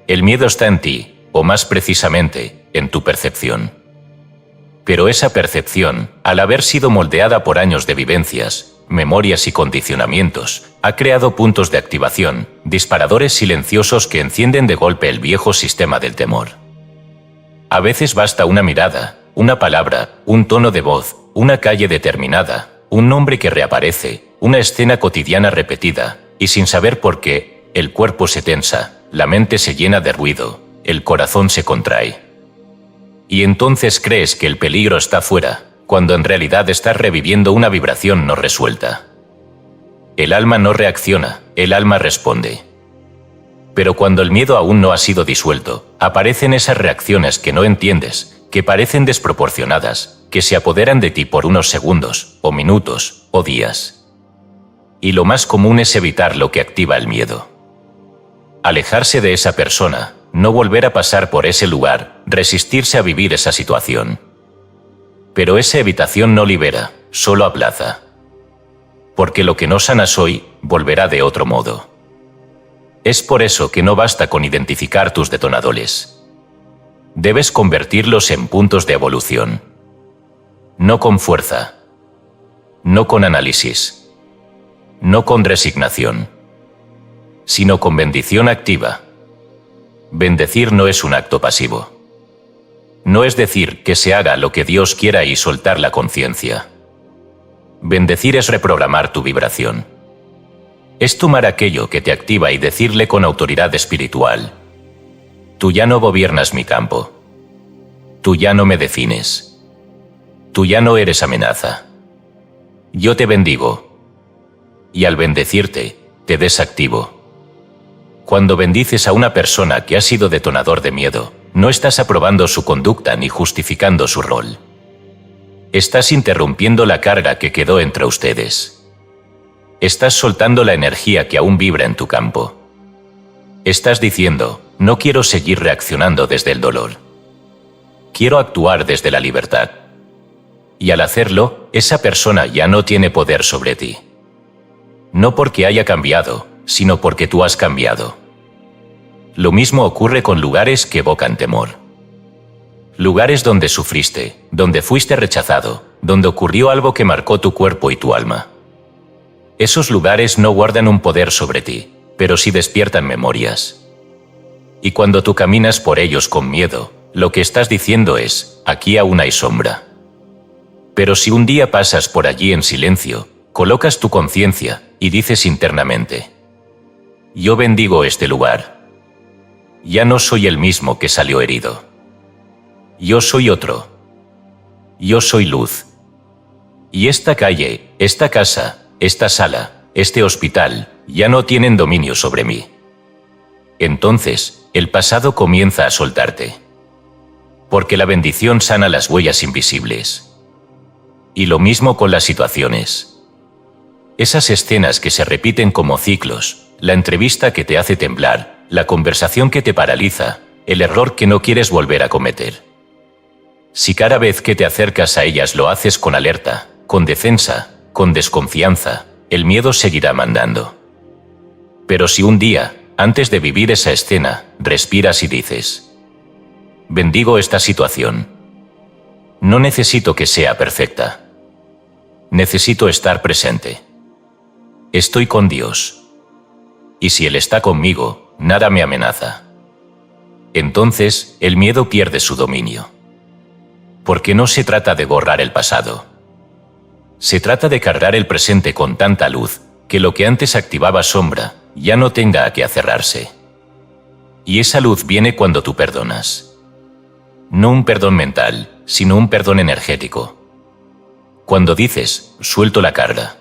El miedo está en ti, o más precisamente, en tu percepción. Pero esa percepción, al haber sido moldeada por años de vivencias, memorias y condicionamientos, ha creado puntos de activación, disparadores silenciosos que encienden de golpe el viejo sistema del temor. A veces basta una mirada, una palabra, un tono de voz, una calle determinada, un nombre que reaparece, una escena cotidiana repetida, y sin saber por qué, el cuerpo se tensa, la mente se llena de ruido, el corazón se contrae. Y entonces crees que el peligro está fuera, cuando en realidad estás reviviendo una vibración no resuelta. El alma no reacciona, el alma responde. Pero cuando el miedo aún no ha sido disuelto, aparecen esas reacciones que no entiendes, que parecen desproporcionadas, que se apoderan de ti por unos segundos, o minutos, o días. Y lo más común es evitar lo que activa el miedo. Alejarse de esa persona, no volver a pasar por ese lugar, resistirse a vivir esa situación. Pero esa evitación no libera, solo aplaza. Porque lo que no sanas hoy, volverá de otro modo. Es por eso que no basta con identificar tus detonadores. Debes convertirlos en puntos de evolución. No con fuerza. No con análisis. No con resignación. Sino con bendición activa. Bendecir no es un acto pasivo. No es decir que se haga lo que Dios quiera y soltar la conciencia. Bendecir es reprogramar tu vibración. Es tomar aquello que te activa y decirle con autoridad espiritual: tú ya no gobiernas mi campo. Tú ya no me defines. Tú ya no eres amenaza. Yo te bendigo. Y al bendecirte, te desactivo. Cuando bendices a una persona que ha sido detonador de miedo, no estás aprobando su conducta ni justificando su rol. Estás interrumpiendo la carga que quedó entre ustedes. Estás soltando la energía que aún vibra en tu campo. Estás diciendo: no quiero seguir reaccionando desde el dolor. Quiero actuar desde la libertad. Y al hacerlo, esa persona ya no tiene poder sobre ti. No porque haya cambiado, sino porque tú has cambiado. Lo mismo ocurre con lugares que evocan temor. Lugares donde sufriste, donde fuiste rechazado, donde ocurrió algo que marcó tu cuerpo y tu alma. Esos lugares no guardan un poder sobre ti, pero sí despiertan memorias. Y cuando tú caminas por ellos con miedo, lo que estás diciendo es: aquí aún hay sombra. Pero si un día pasas por allí en silencio, colocas tu conciencia y dices internamente: yo bendigo este lugar. Ya no soy el mismo que salió herido. Yo soy otro. Yo soy luz. Y esta calle, esta casa, esta sala, este hospital, ya no tienen dominio sobre mí. Entonces, el pasado comienza a soltarte. Porque la bendición sana las huellas invisibles. Y lo mismo con las situaciones. Esas escenas que se repiten como ciclos, la entrevista que te hace temblar, la conversación que te paraliza, el error que no quieres volver a cometer. Si cada vez que te acercas a ellas lo haces con alerta, con defensa, con desconfianza, el miedo seguirá mandando. Pero si un día, antes de vivir esa escena, respiras y dices: bendigo esta situación. No necesito que sea perfecta. Necesito estar presente. Estoy con Dios. Y si Él está conmigo, nada me amenaza. Entonces, el miedo pierde su dominio. Porque no se trata de borrar el pasado. Se trata de cargar el presente con tanta luz, que lo que antes activaba sombra, ya no tenga a qué acerrarse. Y esa luz viene cuando tú perdonas. No un perdón mental, sino un perdón energético. Cuando dices: suelto la carga.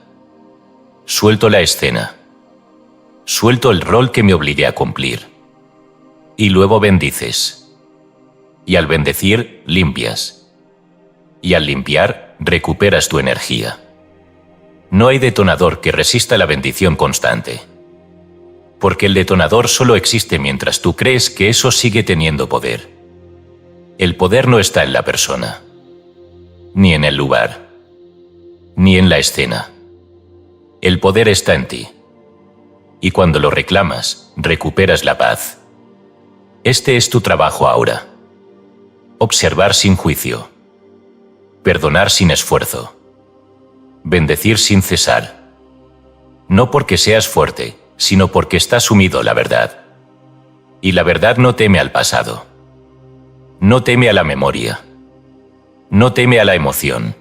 Suelto la escena. Suelto el rol que me obligué a cumplir. Y luego bendices. Y al bendecir, limpias. Y al limpiar, recuperas tu energía. No hay detonador que resista la bendición constante. Porque el detonador solo existe mientras tú crees que eso sigue teniendo poder. El poder no está en la persona. Ni en el lugar. Ni en la escena. El poder está en ti. Y cuando lo reclamas, recuperas la paz. Este es tu trabajo ahora. Observar sin juicio. Perdonar sin esfuerzo. Bendecir sin cesar. No porque seas fuerte, sino porque está sumido la verdad. Y la verdad no teme al pasado. No teme a la memoria. No teme a la emoción.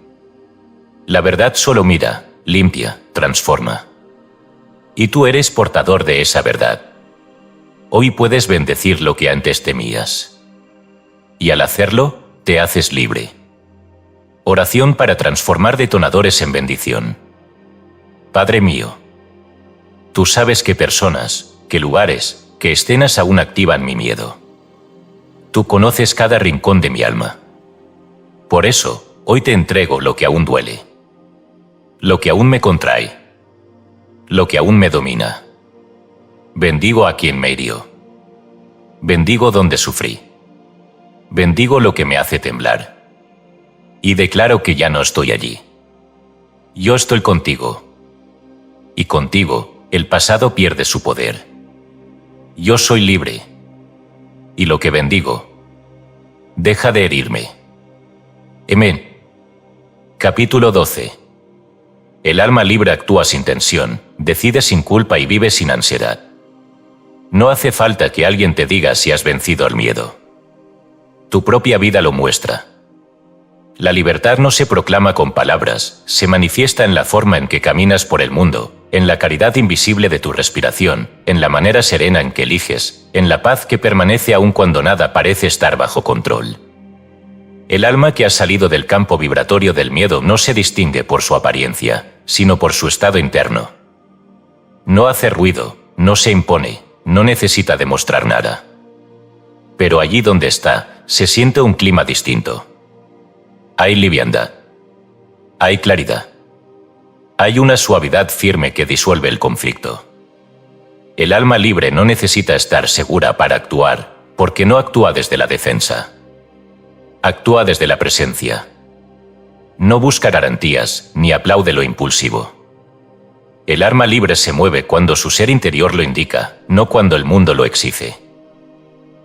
La verdad solo mira, limpia, transforma. Y tú eres portador de esa verdad. Hoy puedes bendecir lo que antes temías. Y al hacerlo, te haces libre. Oración para transformar detonadores en bendición. Padre mío, tú sabes qué personas, qué lugares, qué escenas aún activan mi miedo. Tú conoces cada rincón de mi alma. Por eso, hoy te entrego lo que aún duele. Lo que aún me contrae. Lo que aún me domina. Bendigo a quien me hirió. Bendigo donde sufrí. Bendigo lo que me hace temblar. Y declaro que ya no estoy allí. Yo estoy contigo. Y contigo, el pasado pierde su poder. Yo soy libre. Y lo que bendigo, deja de herirme. Amén. Capítulo 12. El alma libre actúa sin tensión, decide sin culpa y vive sin ansiedad. No hace falta que alguien te diga si has vencido al miedo. Tu propia vida lo muestra. La libertad no se proclama con palabras, se manifiesta en la forma en que caminas por el mundo, en la caridad invisible de tu respiración, en la manera serena en que eliges, en la paz que permanece aun cuando nada parece estar bajo control. El alma que ha salido del campo vibratorio del miedo no se distingue por su apariencia, sino por su estado interno. No hace ruido, no se impone, no necesita demostrar nada. Pero allí donde está, se siente un clima distinto. Hay liviandad. Hay claridad. Hay una suavidad firme que disuelve el conflicto. El alma libre no necesita estar segura para actuar, porque no actúa desde la defensa. Actúa desde la presencia. No busca garantías, ni aplaude lo impulsivo. El alma libre se mueve cuando su ser interior lo indica, no cuando el mundo lo exige.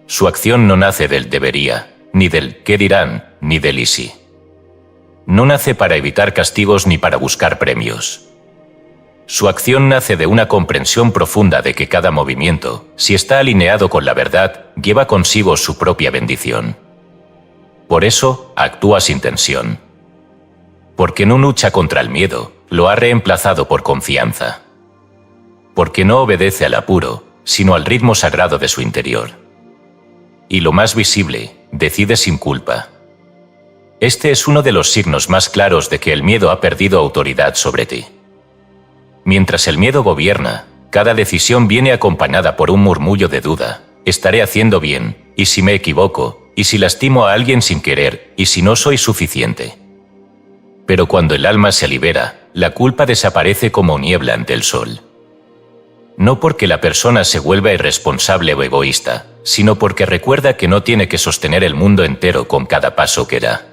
Su acción no nace del debería, ni del qué dirán, ni del y si. No nace para evitar castigos ni para buscar premios. Su acción nace de una comprensión profunda de que cada movimiento, si está alineado con la verdad, lleva consigo su propia bendición. Por eso, actúa sin tensión. Porque no lucha contra el miedo, lo ha reemplazado por confianza. Porque no obedece al apuro, sino al ritmo sagrado de su interior. Y lo más visible, decide sin culpa. Este es uno de los signos más claros de que el miedo ha perdido autoridad sobre ti. Mientras el miedo gobierna, cada decisión viene acompañada por un murmullo de duda. ¿Estaré haciendo bien? ¿Y si me equivoco? ¿Y si lastimo a alguien sin querer? ¿Y si no soy suficiente? Pero cuando el alma se libera, la culpa desaparece como niebla ante el sol. No porque la persona se vuelva irresponsable o egoísta, sino porque recuerda que no tiene que sostener el mundo entero con cada paso que da.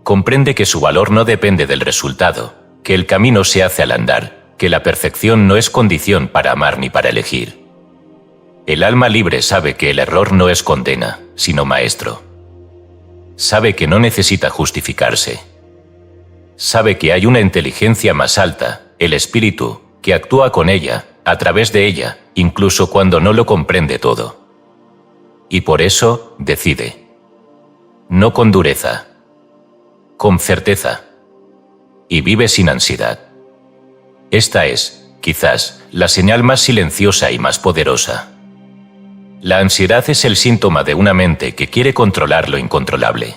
Comprende que su valor no depende del resultado, que el camino se hace al andar, que la perfección no es condición para amar ni para elegir. El alma libre sabe que el error no es condena, sino maestro. Sabe que no necesita justificarse. Sabe que hay una inteligencia más alta, el espíritu, que actúa con ella, a través de ella, incluso cuando no lo comprende todo. Y por eso, decide. No con dureza. Con certeza. Y vive sin ansiedad. Esta es, quizás, la señal más silenciosa y más poderosa. La ansiedad es el síntoma de una mente que quiere controlar lo incontrolable.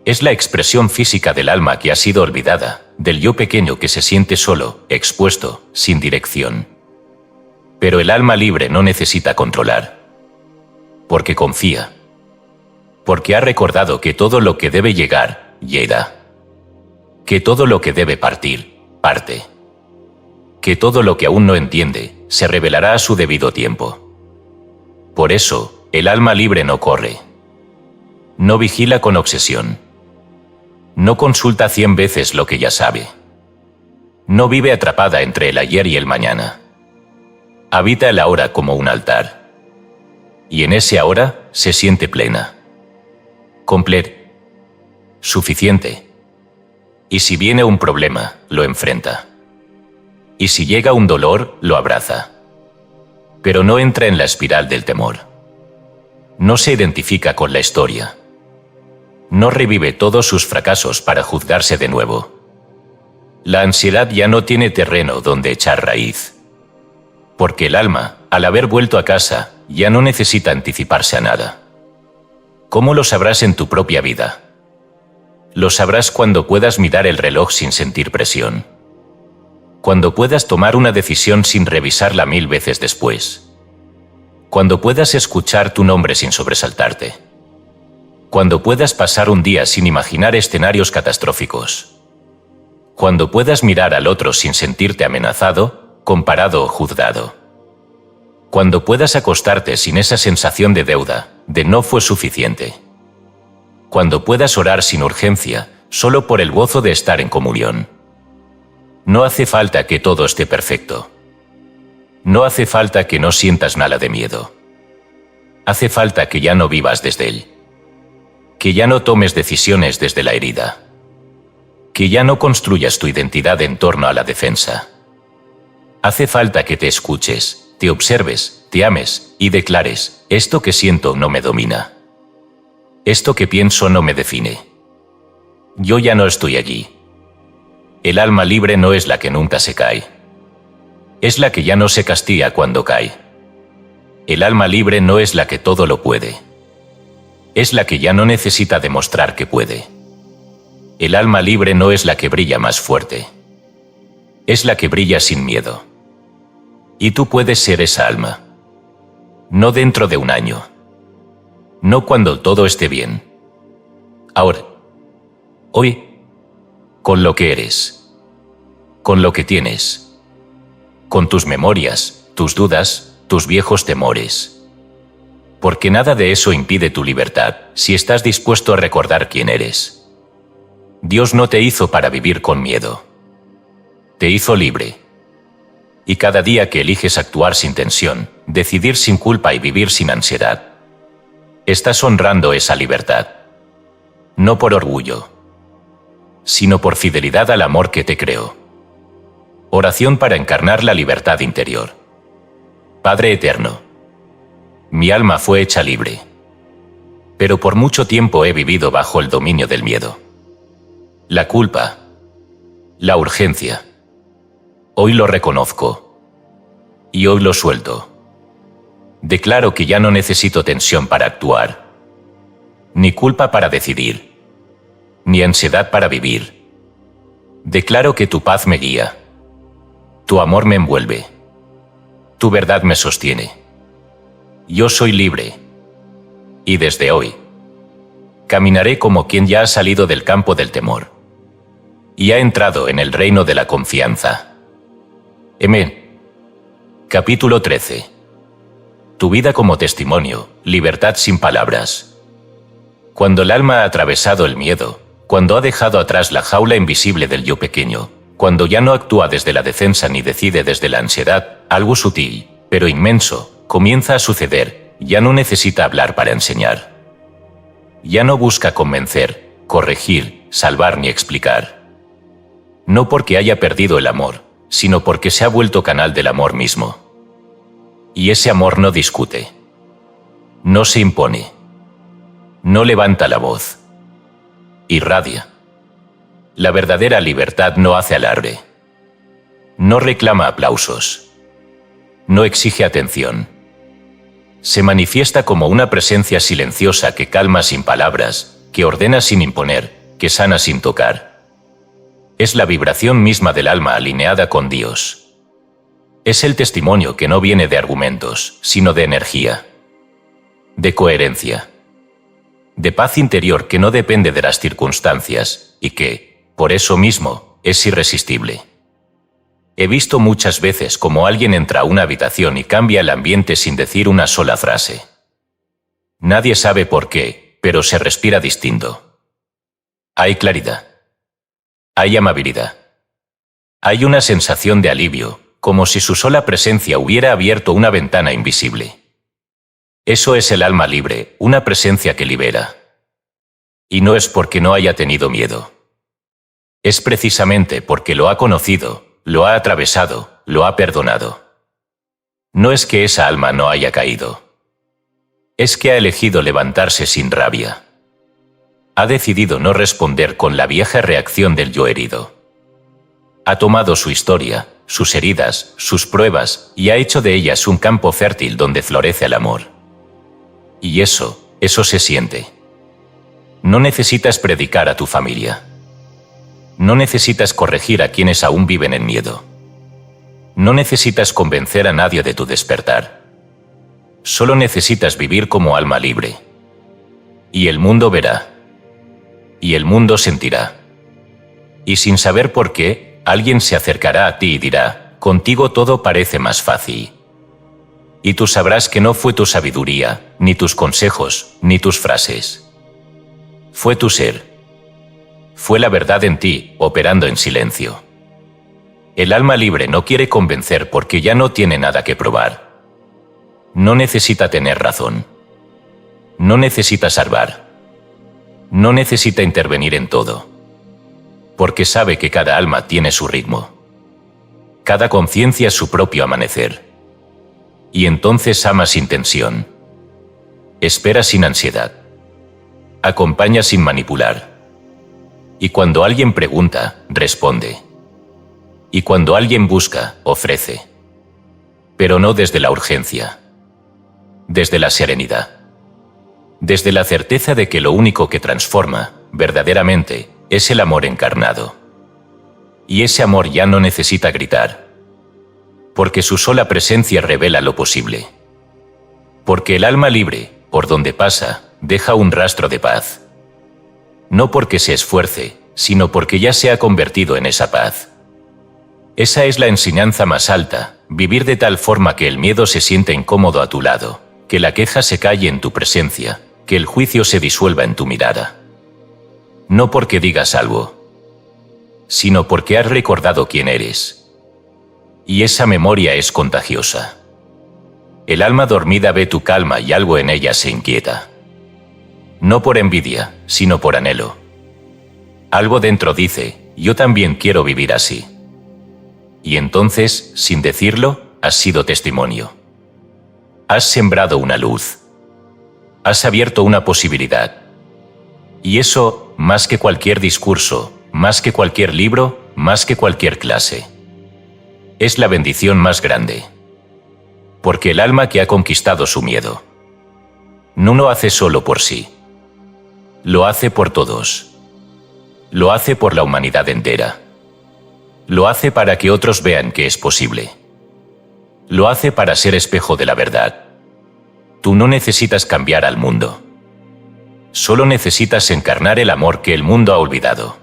Es la expresión física del alma que ha sido olvidada, del yo pequeño que se siente solo, expuesto, sin dirección. Pero el alma libre no necesita controlar. Porque confía. Porque ha recordado que todo lo que debe llegar, llega. Que todo lo que debe partir, parte. Que todo lo que aún no entiende, se revelará a su debido tiempo. Por eso, el alma libre no corre. No vigila con obsesión. No consulta 100 veces lo que ya sabe. No vive atrapada entre el ayer y el mañana. Habita el ahora como un altar. Y en ese ahora se siente plena. Completa. Suficiente. Y si viene un problema, lo enfrenta. Y si llega un dolor, lo abraza. Pero no entra en la espiral del temor. No se identifica con la historia. No revive todos sus fracasos para juzgarse de nuevo. La ansiedad ya no tiene terreno donde echar raíz. Porque el alma, al haber vuelto a casa, ya no necesita anticiparse a nada. ¿Cómo lo sabrás en tu propia vida? Lo sabrás cuando puedas mirar el reloj sin sentir presión. Cuando puedas tomar una decisión sin revisarla 1000 veces después. Cuando puedas escuchar tu nombre sin sobresaltarte. Cuando puedas pasar un día sin imaginar escenarios catastróficos. Cuando puedas mirar al otro sin sentirte amenazado, comparado o juzgado. Cuando puedas acostarte sin esa sensación de deuda, de no fue suficiente. Cuando puedas orar sin urgencia, solo por el gozo de estar en comunión. No hace falta que todo esté perfecto. No hace falta que no sientas nada de miedo. Hace falta que ya no vivas desde él. Que ya no tomes decisiones desde la herida. Que ya no construyas tu identidad en torno a la defensa. Hace falta que te escuches, te observes, te ames y declares: esto que siento no me domina. Esto que pienso no me define. Yo ya no estoy allí. El alma libre no es la que nunca se cae. Es la que ya no se castiga cuando cae. El alma libre no es la que todo lo puede. Es la que ya no necesita demostrar que puede. El alma libre no es la que brilla más fuerte. Es la que brilla sin miedo. Y tú puedes ser esa alma. No dentro de un año. No cuando todo esté bien. Ahora. Hoy. Con lo que eres. Con lo que tienes. Con tus memorias, tus dudas, tus viejos temores. Porque nada de eso impide tu libertad, si estás dispuesto a recordar quién eres. Dios no te hizo para vivir con miedo. Te hizo libre. Y cada día que eliges actuar sin tensión, decidir sin culpa y vivir sin ansiedad, estás honrando esa libertad. No por orgullo, sino por fidelidad al amor que te creó. Oración para encarnar la libertad interior. Padre eterno, mi alma fue hecha libre, pero por mucho tiempo he vivido bajo el dominio del miedo, la culpa, la urgencia. Hoy lo reconozco y hoy lo suelto. Declaro que ya no necesito tensión para actuar, ni culpa para decidir, ni ansiedad para vivir. Declaro que tu paz me guía. Tu amor me envuelve. Tu verdad me sostiene. Yo soy libre. Y desde hoy, caminaré como quien ya ha salido del campo del temor y ha entrado en el reino de la confianza. Amén. Capítulo 13. Tu vida como testimonio, libertad sin palabras. Cuando el alma ha atravesado el miedo, cuando ha dejado atrás la jaula invisible del yo pequeño, cuando ya no actúa desde la defensa ni decide desde la ansiedad, algo sutil, pero inmenso, comienza a suceder. Ya no necesita hablar para enseñar. Ya no busca convencer, corregir, salvar ni explicar. No porque haya perdido el amor, sino porque se ha vuelto canal del amor mismo. Y ese amor no discute. No se impone. No levanta la voz. Irradia. La verdadera libertad no hace alarde. No reclama aplausos. No exige atención. Se manifiesta como una presencia silenciosa que calma sin palabras, que ordena sin imponer, que sana sin tocar. Es la vibración misma del alma alineada con Dios. Es el testimonio que no viene de argumentos, sino de energía, de coherencia, de paz interior que no depende de las circunstancias y que, por eso mismo, es irresistible. He visto muchas veces cómo alguien entra a una habitación y cambia el ambiente sin decir una sola frase. Nadie sabe por qué, pero se respira distinto. Hay claridad. Hay amabilidad. Hay una sensación de alivio, como si su sola presencia hubiera abierto una ventana invisible. Eso es el alma libre, una presencia que libera. Y no es porque no haya tenido miedo. Es precisamente porque lo ha conocido, lo ha atravesado, lo ha perdonado. No es que esa alma no haya caído. es que ha elegido levantarse sin rabia. Ha decidido no responder con la vieja reacción del yo herido. Ha tomado su historia, sus heridas, sus pruebas, y ha hecho de ellas un campo fértil donde florece el amor. Y eso se siente. No necesitas predicar a tu familia. No necesitas corregir a quienes aún viven en miedo. No necesitas convencer a nadie de tu despertar. Solo necesitas vivir como alma libre. Y el mundo verá. Y el mundo sentirá. Y sin saber por qué, alguien se acercará a ti y dirá, contigo todo parece más fácil. Y tú sabrás que no fue tu sabiduría, ni tus consejos, ni tus frases. Fue tu ser. Fue la verdad en ti, operando en silencio. El alma libre no quiere convencer porque ya no tiene nada que probar. No necesita tener razón. No necesita salvar. No necesita intervenir en todo. Porque sabe que cada alma tiene su ritmo. Cada conciencia su propio amanecer. Y entonces ama sin tensión. Espera sin ansiedad. Acompaña sin manipular. Y cuando alguien pregunta, responde. Y cuando alguien busca, ofrece. Pero no desde la urgencia. Desde la serenidad. Desde la certeza de que lo único que transforma, verdaderamente, es el amor encarnado. Y ese amor ya no necesita gritar. Porque su sola presencia revela lo posible. Porque el alma libre, por donde pasa, deja un rastro de paz. No porque se esfuerce, sino porque ya se ha convertido en esa paz. Esa es la enseñanza más alta, vivir de tal forma que el miedo se siente incómodo a tu lado, que la queja se calle en tu presencia, que el juicio se disuelva en tu mirada. No porque digas algo, sino porque has recordado quién eres. Y esa memoria es contagiosa. El alma dormida ve tu calma y algo en ella se inquieta. No por envidia, sino por anhelo. Algo dentro dice, yo también quiero vivir así. Y entonces, sin decirlo, has sido testimonio. Has sembrado una luz. Has abierto una posibilidad. Y eso, más que cualquier discurso, más que cualquier libro, más que cualquier clase. Es la bendición más grande. Porque el alma que ha conquistado su miedo no lo hace solo por sí. Lo hace por todos. Lo hace por la humanidad entera. Lo hace para que otros vean que es posible. Lo hace para ser espejo de la verdad. Tú no necesitas cambiar al mundo. Solo necesitas encarnar el amor que el mundo ha olvidado.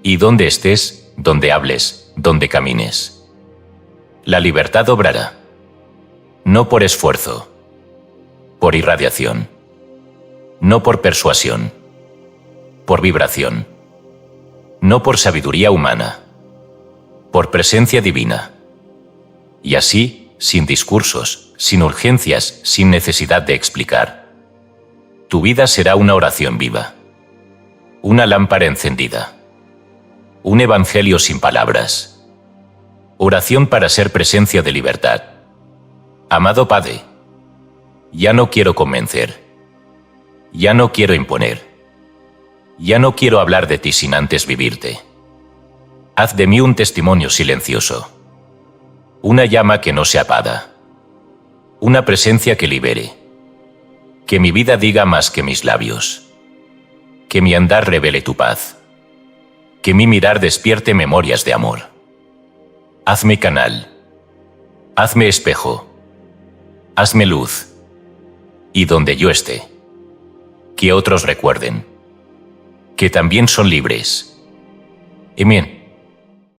Y donde estés, donde hables, donde camines, la libertad obrará. No por esfuerzo, por irradiación. No por persuasión, por vibración. No por sabiduría humana, por presencia divina. Y así, sin discursos, sin urgencias, sin necesidad de explicar. Tu vida será una oración viva. Una lámpara encendida. Un evangelio sin palabras. Oración para ser presencia de libertad. Amado Padre, ya no quiero convencer. Ya no quiero imponer. Ya no quiero hablar de ti sin antes vivirte. Haz de mí un testimonio silencioso. Una llama que no se apaga. Una presencia que libere. Que mi vida diga más que mis labios. Que mi andar revele tu paz. Que mi mirar despierte memorias de amor. Hazme canal. Hazme espejo. Hazme luz. Y donde yo esté, que otros recuerden que también son libres. Amén.